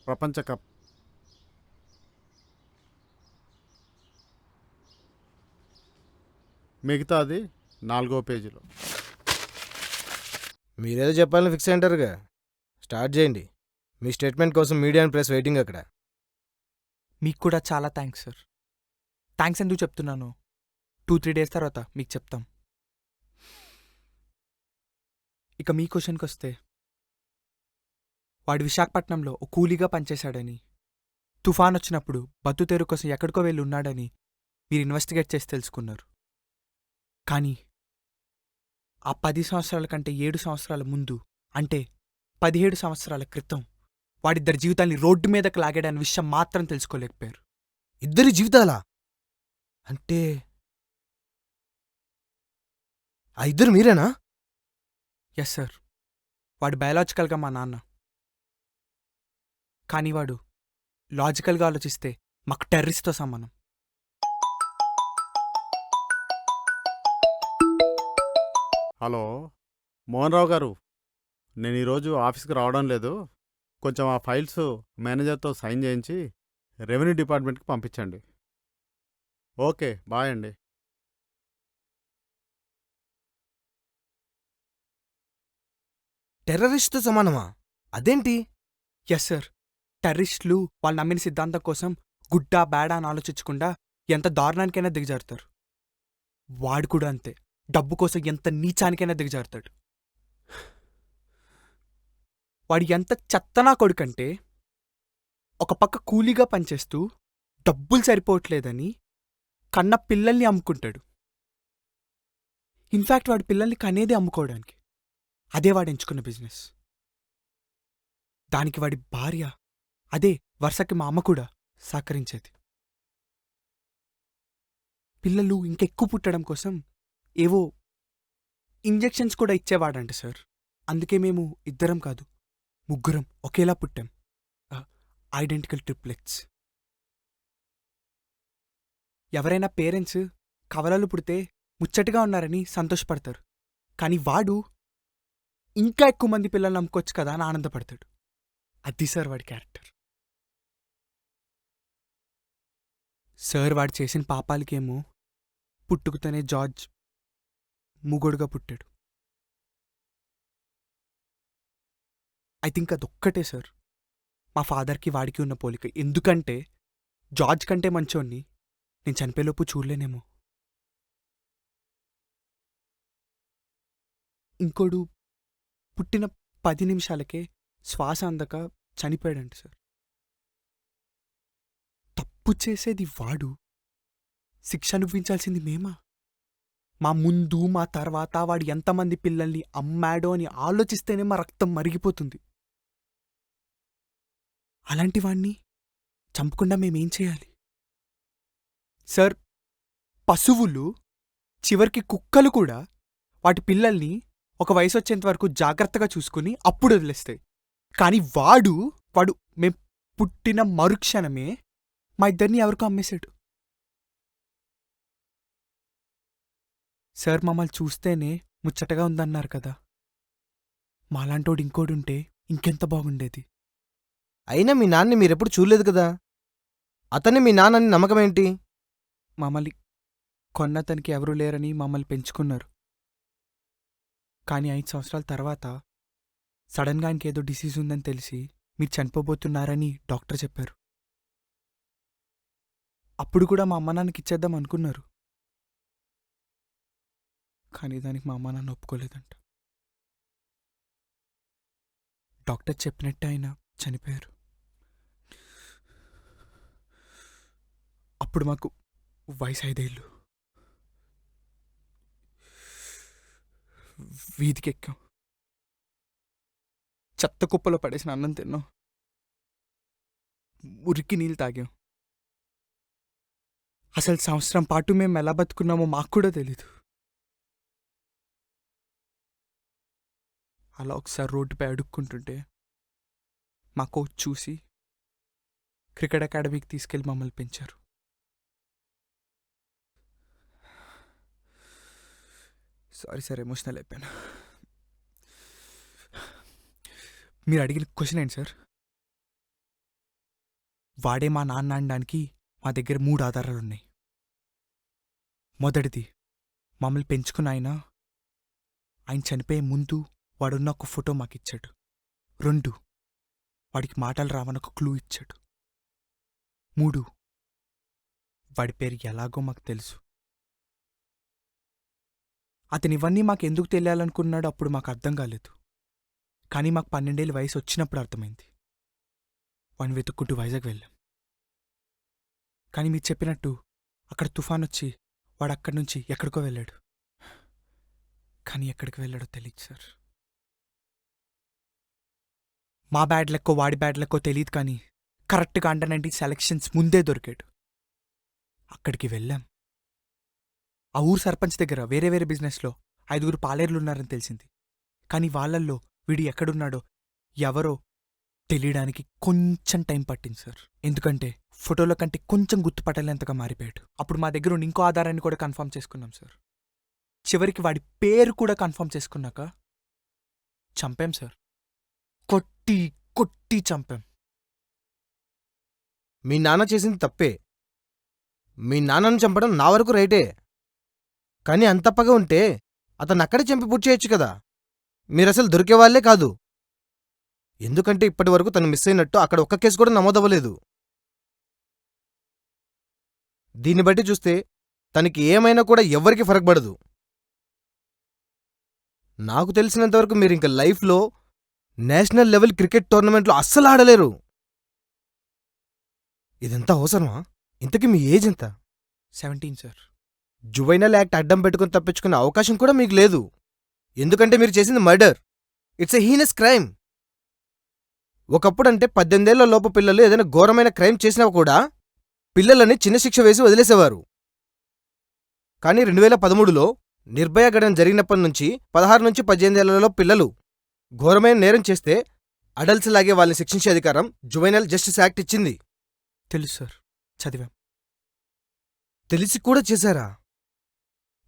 ప్రపంచ కప్. మిగతాది 4వ పేజీలో. మీరేదో చెప్పాలని ఫిక్స్ అయ్యారుగా, స్టార్ట్ చేయండి. మీ స్టేట్మెంట్ కోసం మీడియా అండ్ ప్రెస్ వెయిటింగ్ అక్కడ. మీకు కూడా చాలా థ్యాంక్స్ సార్. థ్యాంక్స్ ఎందుకు చెప్తున్నాను 2-3 డేస్ తర్వాత మీకు చెప్తాం. ఇక మీ క్వశ్చన్కి వస్తే, వాడు విశాఖపట్నంలో ఓ కూలీగా పనిచేశాడని, తుఫాన్ వచ్చినప్పుడు బతుతెరు కోసం ఎక్కడికో వెళ్ళి ఉన్నాడని మీరు ఇన్వెస్టిగేట్ చేసి తెలుసుకున్నారు. కానీ ఆ 10 సంవత్సరాల కంటే 7 సంవత్సరాల ముందు, అంటే 17 సంవత్సరాల క్రితం వాడిద్దరి జీవితాన్ని రోడ్డు మీదకి లాగాడని విషయం మాత్రం తెలుసుకోలేకపోయారు. 2 జీవితాలా? అంటే ఆ 2 మీరేనా? Yes sir. వాడు బయాలజికల్గా మా నాన్న, కానీ వాడు లాజికల్గా ఆలోచిస్తే మాకు టెర్రరిస్ట్తో సమానం. హలో మోహన్ రావు గారు, నేను ఈరోజు ఆఫీస్కి రావడం లేదు. కొంచెం ఆ ఫైల్స్ మేనేజర్తో సైన్ చేయించి రెవెన్యూ డిపార్ట్మెంట్కి పంపించండి. ఓకే, బాయ్ అండి. టెర్రరిస్ట్తో సమానమా? అదేంటి? Yes sir. టెర్రరిస్టులు వాళ్ళు నమ్మిన సిద్ధాంతం కోసం గుడ్డా బేడా అని ఆలోచించకుండా ఎంత దారుణానికైనా దిగజారుతారు. వాడు కూడా అంతే, డబ్బు కోసం ఎంత నీచానికైనా దిగజారుతాడు. వాడు ఎంత చెత్తనా కొడుకంటే, ఒక పక్క కూలీగా పనిచేస్తూ డబ్బులు సరిపోవట్లేదని కన్న పిల్లల్ని అమ్ముకుంటాడు. ఇన్ఫ్యాక్ట్ వాడి పిల్లల్ని కనేదే అమ్ముకోవడానికి. అదే వాడు ఎంచుకున్న బిజినెస్. దానికి వాడి భార్య, అదే వరుసకి మా అమ్మ కూడా సహకరించేది. పిల్లలు ఇంకెక్కువ పుట్టడం కోసం ఏవో ఇంజెక్షన్స్ కూడా ఇచ్చేవాడంట సార్. అందుకే మేము 2 కాదు 3 ఒకేలా పుట్టాం. Identical triplets. ఎవరైనా పేరెంట్స్ కవలలు పుడితే ముచ్చటగా ఉన్నారని సంతోషపడతారు, కానీ వాడు ఇంకా ఎక్కువ మంది పిల్లల్ని నమ్ముకోవచ్చు కదా అని ఆనందపడతాడు. అది సార్ వాడి క్యారెక్టర్. సార్ వాడు చేసిన పాపాలకేమో పుట్టుకుతోనే జార్జ్ మూగోడుగా పుట్టాడు. ఐ థింక్ అదొక్కటే సార్ మా ఫాదర్కి వాడికి ఉన్న పోలిక. ఎందుకంటే జార్జ్ కంటే మంచోన్ని నేను చనిపోయేలోపు చూడలేనేమో. ఇంకోడు పుట్టిన 10 నిమిషాలకే శ్వాస అందక చనిపోయాడంట సార్. తప్పు చేసేది వాడు, శిక్ష అనుభవించాల్సింది మేమా? మా ముందు మా తర్వాత వాడు ఎంతమంది పిల్లల్ని అమ్మాడో అని ఆలోచిస్తేనే మా రక్తం మరిగిపోతుంది. అలాంటి వాణ్ణి చంపకుండా మేమేం చేయాలి సార్? పశువులు, చివరికి కుక్కలు కూడా వాటి పిల్లల్ని ఒక వయసు వచ్చేంత వరకు జాగ్రత్తగా చూసుకుని అప్పుడు వదిలేస్తాయి. కానీ వాడు మేం పుట్టిన మరుక్షణమే మా ఇద్దరిని ఎవరికో అమ్మేశాడు. సార్ మమ్మల్ని చూస్తేనే ముచ్చటగా ఉందన్నారు కదా, మాలాంటోడు ఇంకోడుంటే ఇంకెంత బాగుండేది. అయినా మీ నాన్నని మీరెప్పుడు చూడలేదు కదా, అతన్ని మీ నాన్నని నమ్మకం ఏంటి? మమ్మల్ని కొన్నతనికి ఎవరూ లేరని మమ్మల్ని పెంచుకున్నారు. కానీ 5 సంవత్సరాల తర్వాత సడన్గా ఆయనకేదో డిసీజ్ ఉందని తెలిసి మీరు చనిపోబోతున్నారని డాక్టర్ చెప్పారు. అప్పుడు కూడా మా అమ్మ నాన్నకి ఇచ్చేద్దాం అనుకున్నారు, కానీ దానికి మా అమ్మ నాన్న ఒప్పుకోలేదంట. డాక్టర్ చెప్పినట్టే ఆయన చనిపోయారు. అప్పుడు మాకు వయసు 5 ఏళ్ళు. వీధికెక్కాం. చెత్త కుప్పలో పడేసిన అన్నం తిన్నాం. మురికి నీళ్ళు తాగాం. అసలు సంవత్సరం పాటు మేము ఎలా బతుకున్నామో మాకు కూడా తెలీదు. అలా ఒకసారి రోడ్డుపై అడుక్కుంటుంటే మా కోచ్ చూసి క్రికెట్ అకాడమీకి తీసుకెళ్లి మమ్మల్ని పెంచారు. సారీ సార్, ఎమోషనల్ అయిపోయాను. మీరు అడిగిన క్వశ్చన్ ఏంటి సార్? వాడే మా నాన్న అనడానికి మా దగ్గర 3 ఆధారాలున్నాయి. మొదటిది, మమ్మల్ని పెంచుకున్న ఆయన చనిపోయే ముందు వాడున్న ఒక ఫోటో మాకిచ్చాడు. 2, వాడికి మాటలు రావని ఒక క్లూ ఇచ్చాడు. 3, వాడి పేరు ఎలాగో మాకు తెలుసు. అతను ఇవన్నీ మాకెందుకు తెలియాలనుకున్నాడో అప్పుడు మాకు అర్థం కాలేదు. కానీ మాకు 12 ఏళ్ళ వయసు వచ్చినప్పుడు అర్థమైంది. వాడిని వెతుక్కుంటూ వైజాగ్ వెళ్ళాం. కానీ మీరు చెప్పినట్టు అక్కడ తుఫాన్ వచ్చి వాడు అక్కడి నుంచి ఎక్కడికో వెళ్ళాడు. కానీ ఎక్కడికి వెళ్ళాడో తెలియదు సార్. మా బ్యాడ్ లెక్కో వాడి బ్యాడ్ లెక్కో తెలియదు, కానీ కరెక్ట్గా అండర్ 19 సెలక్షన్స్ ముందే దొరికాడు. అక్కడికి వెళ్ళాం. ఆ ఊరు సర్పంచ్ దగ్గర వేరే వేరే బిజినెస్లో 5 పాలేర్లున్నారని తెలిసింది. కానీ వాళ్ళల్లో వీడు ఎక్కడున్నాడో ఎవరో తెలియడానికి కొంచెం టైం పట్టింది సార్. ఎందుకంటే ఫోటోలో కంటే కొంచెం గుర్తుపట్టలేంతగా మారిపోయాడు. అప్పుడు మా దగ్గర ఉన్న ఇంకో ఆధారాన్ని కూడా కన్ఫర్మ్ చేసుకున్నాం సార్. చివరికి వాడి పేరు కూడా కన్ఫర్మ్ చేసుకున్నాక చంపాం సార్. కొట్టి కొట్టి చంపాం. మీ నాన్న చేసింది తప్పే. మీ నాన్నను చంపడం నా వరకు రైటే. కానీ అంత తప్పగా ఉంటే అతను అక్కడే చంపి పూర్తి చేయొచ్చు కదా. మీరసలు దొరికేవాళ్లే కాదు. ఎందుకంటే ఇప్పటి వరకు తను మిస్ అయినట్టు అక్కడ ఒక్క కేసు కూడా నమోదవ్వలేదు. దీన్ని బట్టి చూస్తే తనకి ఏమైనా కూడా ఎవ్వరికి ఫరక్ పడదు. నాకు తెలిసినంతవరకు మీరు ఇంక లైఫ్లో నేషనల్ లెవెల్ క్రికెట్ టోర్నమెంట్లో అస్సలు ఆడలేరు. ఇదంతా అవసరమా? ఇంతకీ మీ ఏజ్ ఎంత? 17 సార్. జువైనల్ యాక్ట్ అడ్డం పెట్టుకుని తప్పించుకునే అవకాశం కూడా మీకు లేదు. ఎందుకంటే మీరు చేసింది murder. It's a heinous crime. ఒకప్పుడంటే 18 ఏళ్ల లోపు పిల్లలు ఏదైనా ఘోరమైన క్రైమ్ చేసినా కూడా పిల్లలని చిన్న శిక్ష వేసి వదిలేసేవారు. కానీ 2013లో నిర్భయ ఘటన జరిగినప్పటి నుంచి 16 నుంచి 18 ఏళ్లలో పిల్లలు ఘోరమైన నేరం చేస్తే అడల్ట్స్ లాగే వాళ్ళని శిక్షించే అధికారం జువైనల్ జస్టిస్ యాక్ట్ ఇచ్చింది. తెలుసు సార్, చదివాం. తెలిసి కూడా చేశారా?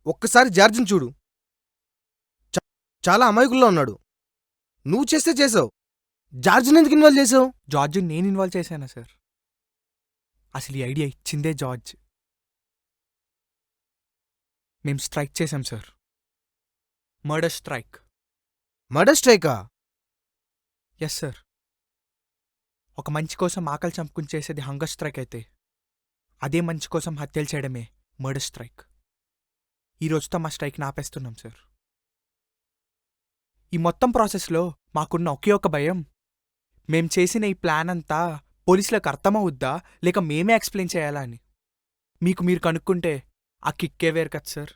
ఒక్కసారి జార్జిని చూడు. చాలా అమాయకుల్లో ఉన్నాడు. నువ్వు చేస్తే చేసావు. జార్జిని ఎందుకు ఇన్వాల్వ్ చేసావు? జార్జ్ నేను ఇన్వాల్వ్ చేశానా సార్? అసలు ఈ ఐడియా ఇచ్చిందే జార్జ్. మేం స్ట్రైక్ చేశాం సార్. Murder strike. మర్డర్ స్ట్రైకా? Yes sir. ఒక మంచి కోసం ఆకలి చంపుకుని చేసేది హంగర్ స్ట్రైక్ అయితే, అదే మంచి కోసం హత్యలు చేయడమే మర్డర్ స్ట్రైక్. ఈ రోజుతో మా స్ట్రైక్ని ఆపేస్తున్నాం సార్. ఈ మొత్తం ప్రాసెస్లో మాకున్న ఒకే ఒక భయం, మేం చేసిన ఈ ప్లాన్ అంతా పోలీసులకు అర్థమవుద్దా లేక మేమే ఎక్స్ప్లెయిన్ చేయాలా అని. మీకు మీరు కనుక్కుంటే ఆ కిక్కే వేరు కదా sir.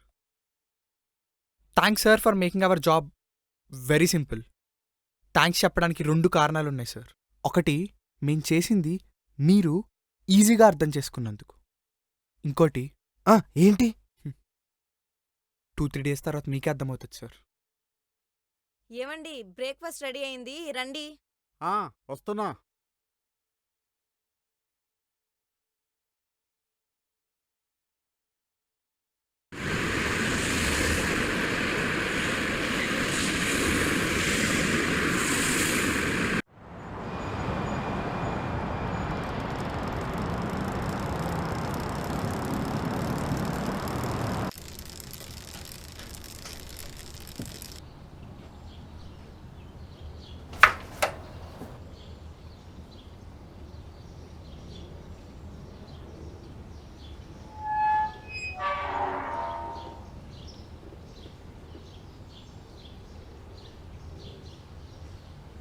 Thanks sir for making our job very simple. Thanks చెప్పడానికి 2 కారణాలున్నాయి సార్. ఒకటి, మేం చేసింది మీరు ఈజీగా అర్థం చేసుకున్నందుకు. ఇంకోటి, ఏంటి? 2-3 డేస్ తర్వాత మీకే అర్థమవుతుంది సార్. ఏమండి, బ్రేక్ఫాస్ట్ రెడీ అయింది, రండి. వస్తున్నా.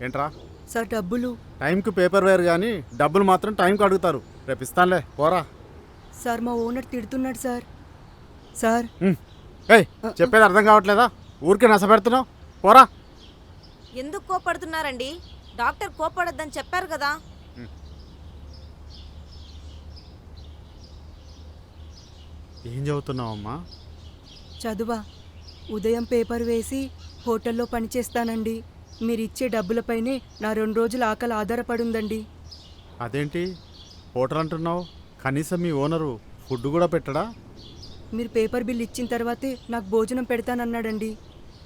ఏంట్రా? సార్ డబ్బులు. టైంకి పేపర్ వేరు కానీ డబ్బులు మాత్రం టైంకి అడుగుతారు. రేపు ఇస్తానులే, పోరా. సార్ మా ఓనర్ తిడుతున్నాడు సార్. సార్ ఏయ్ చెప్పేది అర్థం కావట్లేదా? ఊరికే నసపెడుతున్నావు, పోరా. ఎందుకు కోపడుతున్నారండి? డాక్టర్ కోపడొద్దని చెప్పారు కదా. ఏం చదువుతున్నావమ్మా? చదువా? ఉదయం పేపర్ వేసి హోటల్లో పనిచేస్తానండి. మీరిచ్చే డబ్బులపైనే నా 2 రోజుల ఆకలి ఆధారపడుందండి. అదేంటి హోటల్ అంటున్నావు? కనీసం మీ ఓనరు ఫుడ్ కూడా పెట్టడా? మీరు పేపర్ బిల్ ఇచ్చిన తర్వాతే నాకు భోజనం పెడతానన్నాడండి.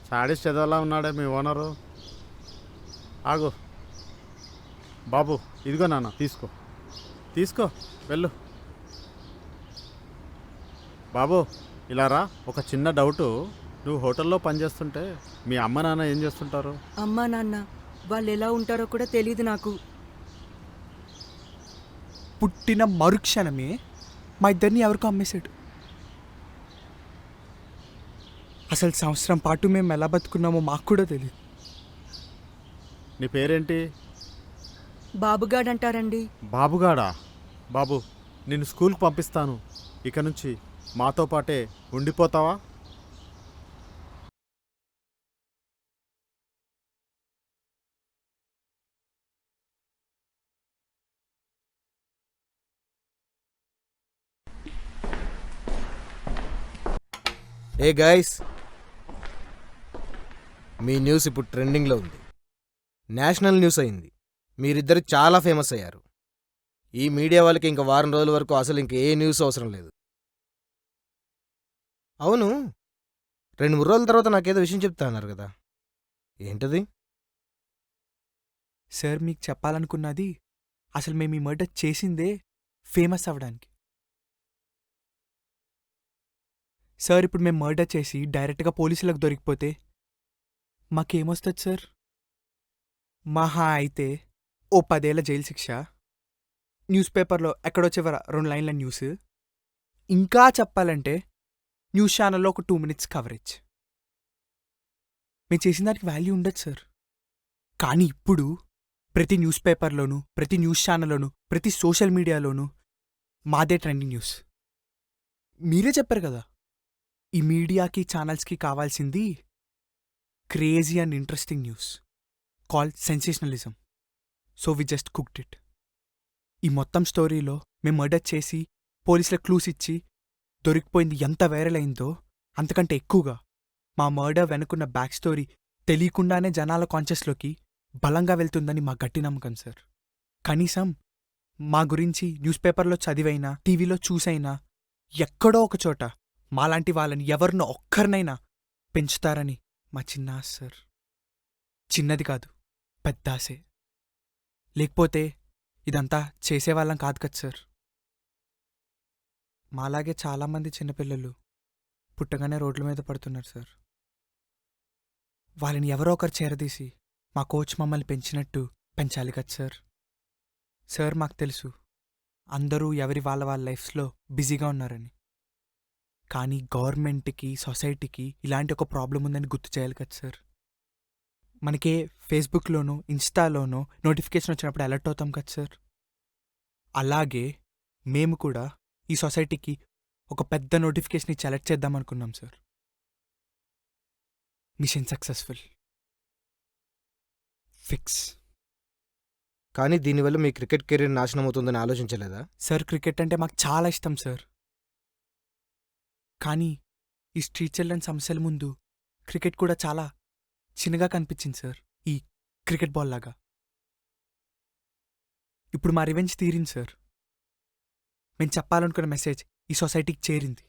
సాడీస్ చదవలా ఉన్నాడే మీ ఓనరు. ఆగు బాబు, ఇదిగో నాన్న, తీసుకో తీసుకో, వెళ్ళు. బాబు ఇలా రా. ఒక చిన్న డౌటు. నువ్వు హోటల్లో పనిచేస్తుంటే మీ అమ్మ నాన్న ఏం చేస్తుంటారు? అమ్మా నాన్న వాళ్ళు ఎలా ఉంటారో కూడా తెలియదు నాకు. పుట్టిన మరుక్షణమే మా ఇద్దరిని ఎవరికో అమ్మేశాడు. అసలు సంవత్సరం పాటు మేము ఎలా బతుకున్నామో మాకు కూడా తెలియదు. నీ పేరేంటి? బాబుగాడంటారండి. బాబుగాడా? బాబు, నిన్ను స్కూల్కి పంపిస్తాను. ఇక నుంచి మాతో పాటే ఉండిపోతావా? ఏ గైస్, మీ న్యూస్ ఇప్పుడు ట్రెండింగ్లో ఉంది. నేషనల్ న్యూస్ అయింది. మీరిద్దరు చాలా ఫేమస్ అయ్యారు. ఈ మీడియా వాళ్ళకి ఇంక వారం రోజుల వరకు అసలు ఇంక ఏ న్యూస్ అవసరం లేదు. అవును, 2-3 రోజుల తర్వాత నాకేదో విషయం చెప్తా అన్నారు కదా, ఏంటది? సార్ మీకు చెప్పాలనుకున్నది, అసలు మేము ఈ మర్డర్ చేసిందే ఫేమస్ అవ్వడానికి. సార్ ఇప్పుడు మేము మర్డర్ చేసి డైరెక్ట్గా పోలీసులకు దొరికిపోతే మాకేమొస్తుంది సార్? మహా అయితే ఓ 10 ఏళ్ల జైలు శిక్ష, న్యూస్ పేపర్లో ఎక్కడో చివర 2 లైన్ల న్యూస్, ఇంకా చెప్పాలంటే న్యూస్ ఛానల్లో ఒక 2 minutes కవరేజ్. మేము చేసిన దానికి వాల్యూ ఉండదు సార్. కానీ ఇప్పుడు ప్రతి న్యూస్ పేపర్లోనూ, ప్రతి న్యూస్ ఛానల్లోనూ, ప్రతి సోషల్ మీడియాలోనూ మాదే ట్రెండింగ్ న్యూస్. మీరే చెప్పారు కదా, ఈ మీడియాకి ఛానల్స్కి కావాల్సింది crazy and interesting news called sensationalism. So we just cooked it. ఈ మొత్తం స్టోరీలో మేము మర్డర్ చేసి పోలీసులకు క్లూస్ ఇచ్చి దొరికిపోయింది ఎంత వైరల్ అయిందో, అంతకంటే ఎక్కువగా మా మర్డర్ వెనుకున్న బ్యాక్ స్టోరీ తెలియకుండానే జనాల కాన్షియస్లోకి బలంగా వెళ్తుందని మా గట్టి నమ్మకం సార్. కనీసం మా గురించి న్యూస్ పేపర్లో చదివైనా, టీవీలో చూసైనా ఎక్కడో ఒక చోట మాలాంటి వాళ్ళని ఎవరినో ఒక్కరినైనా పెంచుతారని మా చిన్న ఆశ సార్. చిన్నది కాదు, పెద్ద ఆశే. లేకపోతే ఇదంతా చేసేవాళ్ళం కాదు కదా సార్. మాలాగే చాలామంది చిన్నపిల్లలు పుట్టగానే రోడ్ల మీద పడుతున్నారు సార్. వాళ్ళని ఎవరో ఒకరు చేరదీసి మా కోచ్ మమ్మల్ని పెంచినట్టు పెంచాలి కదా సార్. సార్ మాకు తెలుసు అందరూ ఎవరి వాళ్ళ లైఫ్స్లో బిజీగా ఉన్నారని. కానీ గవర్నమెంట్కి, సొసైటీకి ఇలాంటి ఒక ప్రాబ్లం ఉందని గుర్తు చేయాలి కదా సార్. మనకే ఫేస్బుక్లోనో, ఇన్స్టాలోనో నోటిఫికేషన్ వచ్చినప్పుడు అలర్ట్ అవుతాం కదా సార్. అలాగే మేము కూడా ఈ సొసైటీకి ఒక పెద్ద నోటిఫికేషన్ ఇచ్చి అలర్ట్ చేద్దామనుకున్నాం సార్. Mission successful. ఫిక్స్. కానీ దీనివల్ల మీ క్రికెట్ కెరీర్ నాశనం అవుతుందని ఆలోచించలేదా? సార్ క్రికెట్ అంటే మాకు చాలా ఇష్టం సార్. కానీ ఈ స్ట్రీట్ చిల్డ్రన్ సమస్యల ముందు క్రికెట్ కూడా చాలా చిన్నగా కనిపించింది సార్, ఈ క్రికెట్ బాల్ లాగా. ఇప్పుడు మా రివెంజ్ తీరింది సార్. మేము చెప్పాలనుకున్న మెసేజ్ ఈ సొసైటీకి చేరింది.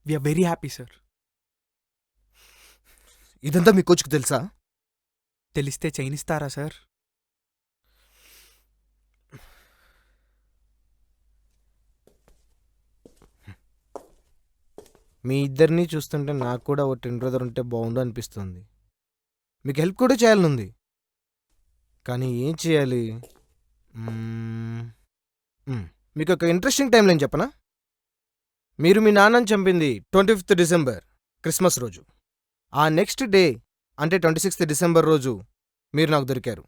We are very happy sir. ఇదంతా మీ కోచ్కి తెలుసా? తెలిస్తే చైనిస్తారా సార్? మీ ఇద్దరినీ చూస్తుంటే నాకు కూడా ఓ 10 బ్రదర్ ఉంటే బాగుండు అనిపిస్తుంది. మీకు హెల్ప్ కూడా చేయాలనుంది, కానీ ఏం చేయాలి? మీకు ఒక ఇంట్రెస్టింగ్ టైం లైన్ చెప్పనా? మీరు మీ నాన్నని చంపింది 25th డిసెంబర్, క్రిస్మస్ రోజు. ఆ నెక్స్ట్ డే అంటే 26th డిసెంబర్ రోజు మీరు నాకు దొరికారు.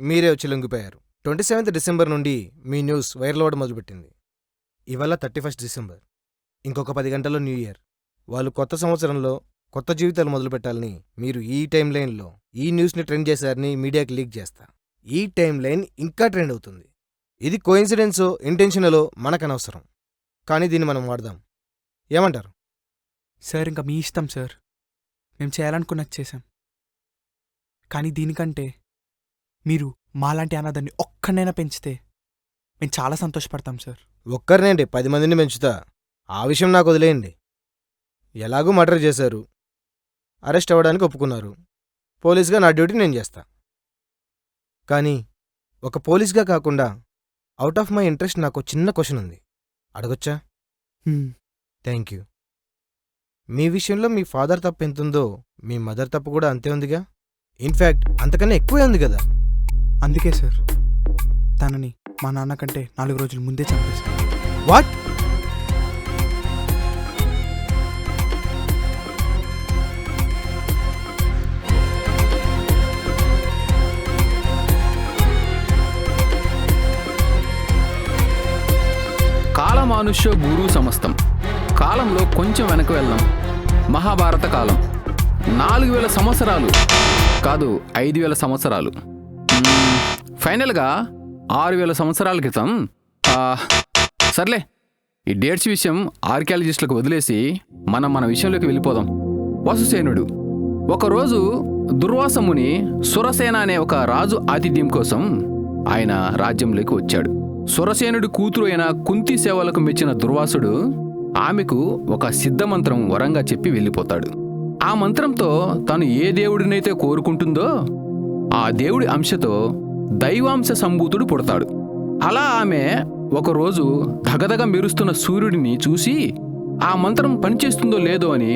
మీరే వచ్చి లొంగిపోయారు. 27th డిసెంబర్ నుండి మీ న్యూస్ వైరల్ అవ్వడం మొదలుపెట్టింది. ఇవాళ 31 డిసెంబర్, ఇంకొక 10 గంటల్లో న్యూ ఇయర్. వాళ్ళు కొత్త సంవత్సరంలో కొత్త జీవితాలు మొదలు పెట్టాలని మీరు ఈ టైం లైన్లో ఈ న్యూస్ని ట్రెండ్ చేశారని మీడియాకి లీక్ చేస్తా. ఈ టైం లైన్ ఇంకా ట్రెండ్ అవుతుంది. ఇది కోయిన్సిడెన్సో ఇంటెన్షనలో మనకనవసరం, కానీ దీన్ని మనం వాడదాం. ఏమంటారు? సార్ ఇంకా మీ ఇష్టం సార్. మేము చేయాలనుకున్నది చేశాం. కానీ దీనికంటే మీరు మాలాంటి అనాథాన్ని ఒక్కడైనా పెంచితే మేము చాలా సంతోషపడతాం సార్. ఒక్కరినేంటి 10 మందిని పెంచుతా. ఆ విషయం నాకు వదిలేయండి. ఎలాగూ మర్డర్ చేశారు, అరెస్ట్ అవ్వడానికి ఒప్పుకున్నారు. పోలీస్గా నా డ్యూటీ నేను చేస్తా. కానీ ఒక పోలీస్గా కాకుండా అవుట్ ఆఫ్ మై ఇంట్రెస్ట్ నాకు చిన్న క్వశ్చన్ ఉంది, అడగొచ్చా? Thank you. మీ విషయంలో మీ ఫాదర్ తప్పు ఎంతుందో మీ మదర్ తప్పు కూడా అంతే ఉందిగా. ఇన్ఫ్యాక్ట్ అంతకన్నా ఎక్కువే ఉంది కదా. అందుకే సార్ తనని మా నాన్న కంటే 4 రోజుల ముందే చంపేశాను. వాట్? కాలమానుష్యో గురు సమస్తం. కాలంలో కొంచెం వెనక్కి వెళ్దాం. మహాభారత కాలం 4000 సంవత్సరాలు కాదు, 5000 సంవత్సరాలు. ఫైనల్గా 6000 సంవత్సరాల క్రితం. సర్లే, ఈ డేట్స్ విషయం ఆర్కియాలజిస్టులకు వదిలేసి మన విషయంలోకి వెళ్ళిపోదాం. వసుసేనుడు ఒకరోజు దుర్వాసముని సురసేన అనే ఒక రాజు ఆతిథ్యం కోసం ఆయన రాజ్యంలోకి వచ్చాడు. సురసేనుడి కూతురు అయిన కుంతి సేవలకు మెచ్చిన దుర్వాసుడు ఆమెకు ఒక సిద్ధమంత్రం వరంగా చెప్పి వెళ్ళిపోతాడు. ఆ మంత్రంతో తను ఏ దేవుడినైతే కోరుకుంటుందో ఆ దేవుడి అంశతో దైవాంశ సంభూతుడు పుడతాడు. అలా ఆమె ఒకరోజు ధగధగ మెరుస్తున్న సూర్యుడిని చూసి ఆ మంత్రం పనిచేస్తుందో లేదో అని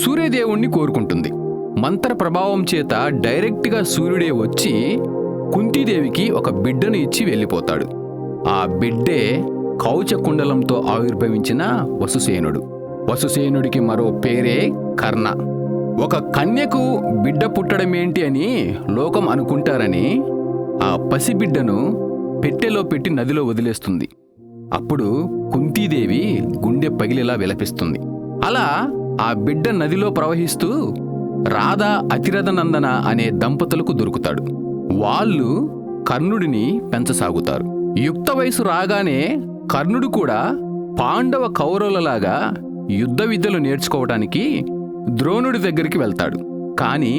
సూర్యదేవుణ్ణి కోరుకుంటుంది. మంత్ర ప్రభావం చేత డైరెక్ట్గా సూర్యుడే వచ్చి కుంతీదేవికి ఒక బిడ్డను ఇచ్చి వెళ్ళిపోతాడు. ఆ బిడ్డే కౌచకుండలంతో ఆవిర్భవించిన వసుసేనుడు. వసుసేనుడికి మరో పేరే కర్ణ. ఒక కన్యకు బిడ్డ పుట్టడమేంటి అని లోకం అనుకుంటారని ఆ పసిబిడ్డను పెట్టెలో పెట్టి నదిలో వదిలేస్తుంది. అప్పుడు కుంతీదేవి గుండె పగిలేలా విలపిస్తుంది. అలా ఆ బిడ్డ నదిలో ప్రవహిస్తూ రాధా అతిరథనందన అనే దంపతులకు దొరుకుతాడు. వాళ్ళు కర్ణుడిని పెంచసాగుతారు. యుక్త వయసు రాగానే కర్ణుడు కూడా పాండవ కౌరవులలాగా యుద్ధ విద్యలు నేర్చుకోవటానికి ద్రోణుడి దగ్గరికి వెళ్తాడు. కాని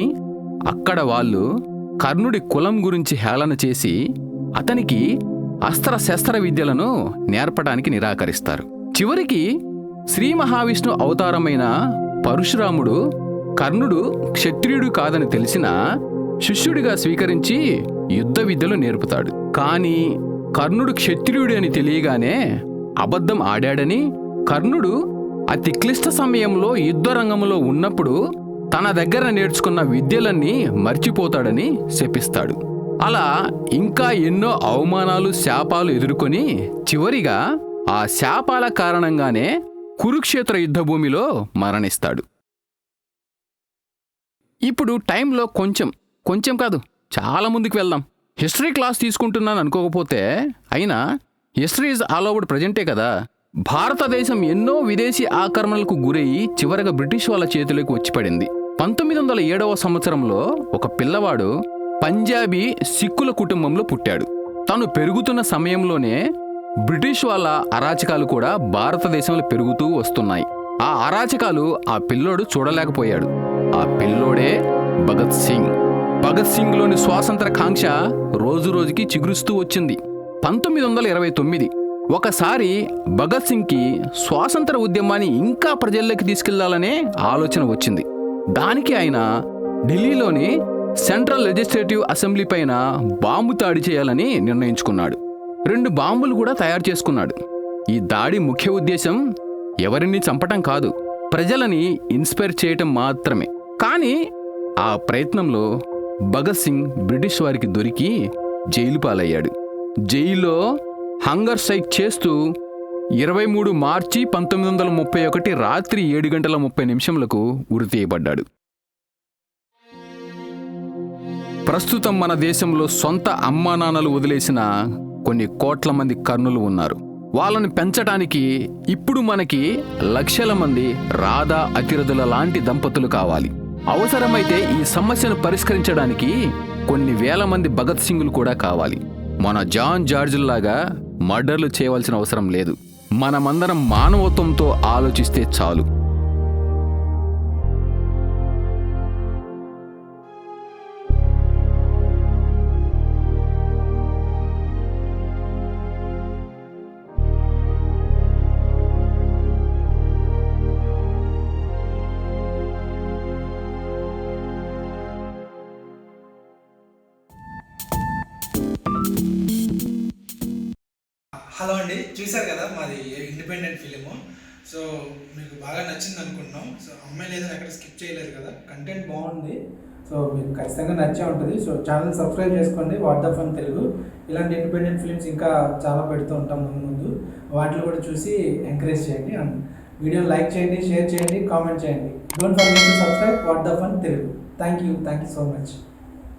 అక్కడ వాళ్ళు కర్ణుడి కులం గురించి హేళన చేసి అతనికి అస్త్రశస్త్ర విద్యలను నేర్పడానికి నిరాకరిస్తారు. చివరికి శ్రీ మహావిష్ణు అవతారమైన పరశురాముడు కర్ణుడు క్షత్రియుడు కాదని తెలిసినా శిష్యుడిగా స్వీకరించి యుద్ధ విద్యలు నేర్పుతాడు. కాని కర్ణుడు క్షత్రియుడి అని తెలియగానే అబద్ధం ఆడాడని కర్ణుడు అతి క్లిష్ట సమయంలో యుద్ధరంగంలో ఉన్నప్పుడు తన దగ్గర నేర్చుకున్న విద్యలన్నీ మర్చిపోతాడని శపిస్తాడు. అలా ఇంకా ఎన్నో అవమానాలు శాపాలు ఎదుర్కొని చివరిగా ఆ శాపాల కారణంగానే కురుక్షేత్ర యుద్ధభూమిలో మరణిస్తాడు. ఇప్పుడు టైంలో కొంచెం కాదు చాలా ముందుకు వెళ్దాం. హిస్టరీ క్లాస్ తీసుకుంటున్నాను అనుకోకపోతే అయినా హిస్టరీ ఈజ్ ఆల్ ఓవర్ ప్రజెంటే కదా. భారతదేశం ఎన్నో విదేశీ ఆక్రమణలకు గురయ్యి చివరగా బ్రిటిష్ వాళ్ళ చేతిలోకి వచ్చి పడింది. 1907వ సంవత్సరంలో ఒక పిల్లవాడు పంజాబీ సిక్కుల కుటుంబంలో పుట్టాడు. తను పెరుగుతున్న సమయంలోనే బ్రిటిష్ వాళ్ళ అరాచకాలు కూడా భారతదేశంలో పెరుగుతూ వస్తున్నాయి. ఆ అరాచకాలు ఆ పిల్లోడు చూడలేకపోయాడు. ఆ పిల్లోడే భగత్ సింగ్. భగత్ సింగ్లోని స్వాతంత్ర కాంక్ష రోజురోజుకి చిగురుస్తూ వచ్చింది. 1929 ఒకసారి భగత్ సింగ్కి స్వాతంత్ర ఉద్యమాన్ని ఇంకా ప్రజల్లోకి తీసుకెళ్లాలనే ఆలోచన వచ్చింది. దానికి ఆయన ఢిల్లీలోని సెంట్రల్ లెజిస్లేటివ్ అసెంబ్లీ పైన బాంబు దాడి చేయాలని నిర్ణయించుకున్నాడు. 2 బాంబులు కూడా తయారు చేసుకున్నాడు. ఈ దాడి ముఖ్య ఉద్దేశం ఎవరిని చంపటం కాదు, ప్రజలని ఇన్స్పైర్ చేయటం మాత్రమే. కానీ ఆ ప్రయత్నంలో భగత్ సింగ్ బ్రిటిష్ వారికి దొరికి జైలు పాలయ్యాడు. జైల్లో హంగర్ స్ట్రైక్ చేస్తూ 23 మార్చి 1931 రాత్రి 7:30 ఉరి తీయబడ్డాడు. ప్రస్తుతం మన దేశంలో సొంత అమ్మానాన్నలు వదిలేసిన కొన్ని కోట్ల మంది కర్ణులు ఉన్నారు. వాళ్ళని పెంచడానికి ఇప్పుడు మనకి లక్షల మంది రాధా అతిరథుల లాంటి దంపతులు కావాలి. అవసరమైతే ఈ సమస్యను పరిష్కరించడానికి కొన్ని వేల మంది భగత్ సింగులు కూడా కావాలి. మన జాన్ జార్జ్లాగా మర్డర్లు చేయవలసిన అవసరం లేదు. మనమందరం మానవత్వంతో ఆలోచిస్తే చాలు. హలో అండి, చూశారు కదా మాది ఇండిపెండెంట్ ఫిలిము. సో మీకు బాగా నచ్చింది అనుకుంటున్నాం. సో అమ్మాయి లేదని ఎక్కడ స్కిప్ చేయలేదు కదా, కంటెంట్ బాగుంది. సో మీకు ఖచ్చితంగా నచ్చే ఉంటుంది. సో ఛానల్ సబ్స్క్రైబ్ చేసుకోండి, వాట్ ద ఫన్ తెలుగు. ఇలాంటి ఇండిపెండెంట్ ఫిలిమ్స్ ఇంకా చాలా పెడుతూ ఉంటాం ముందు. వాటిని కూడా చూసి ఎంకరేజ్ చేయండి. అండ్ వీడియోని లైక్ చేయండి, షేర్ చేయండి, కామెంట్ చేయండి. Don't forget to subscribe what the fun Telugu. Thank you so much.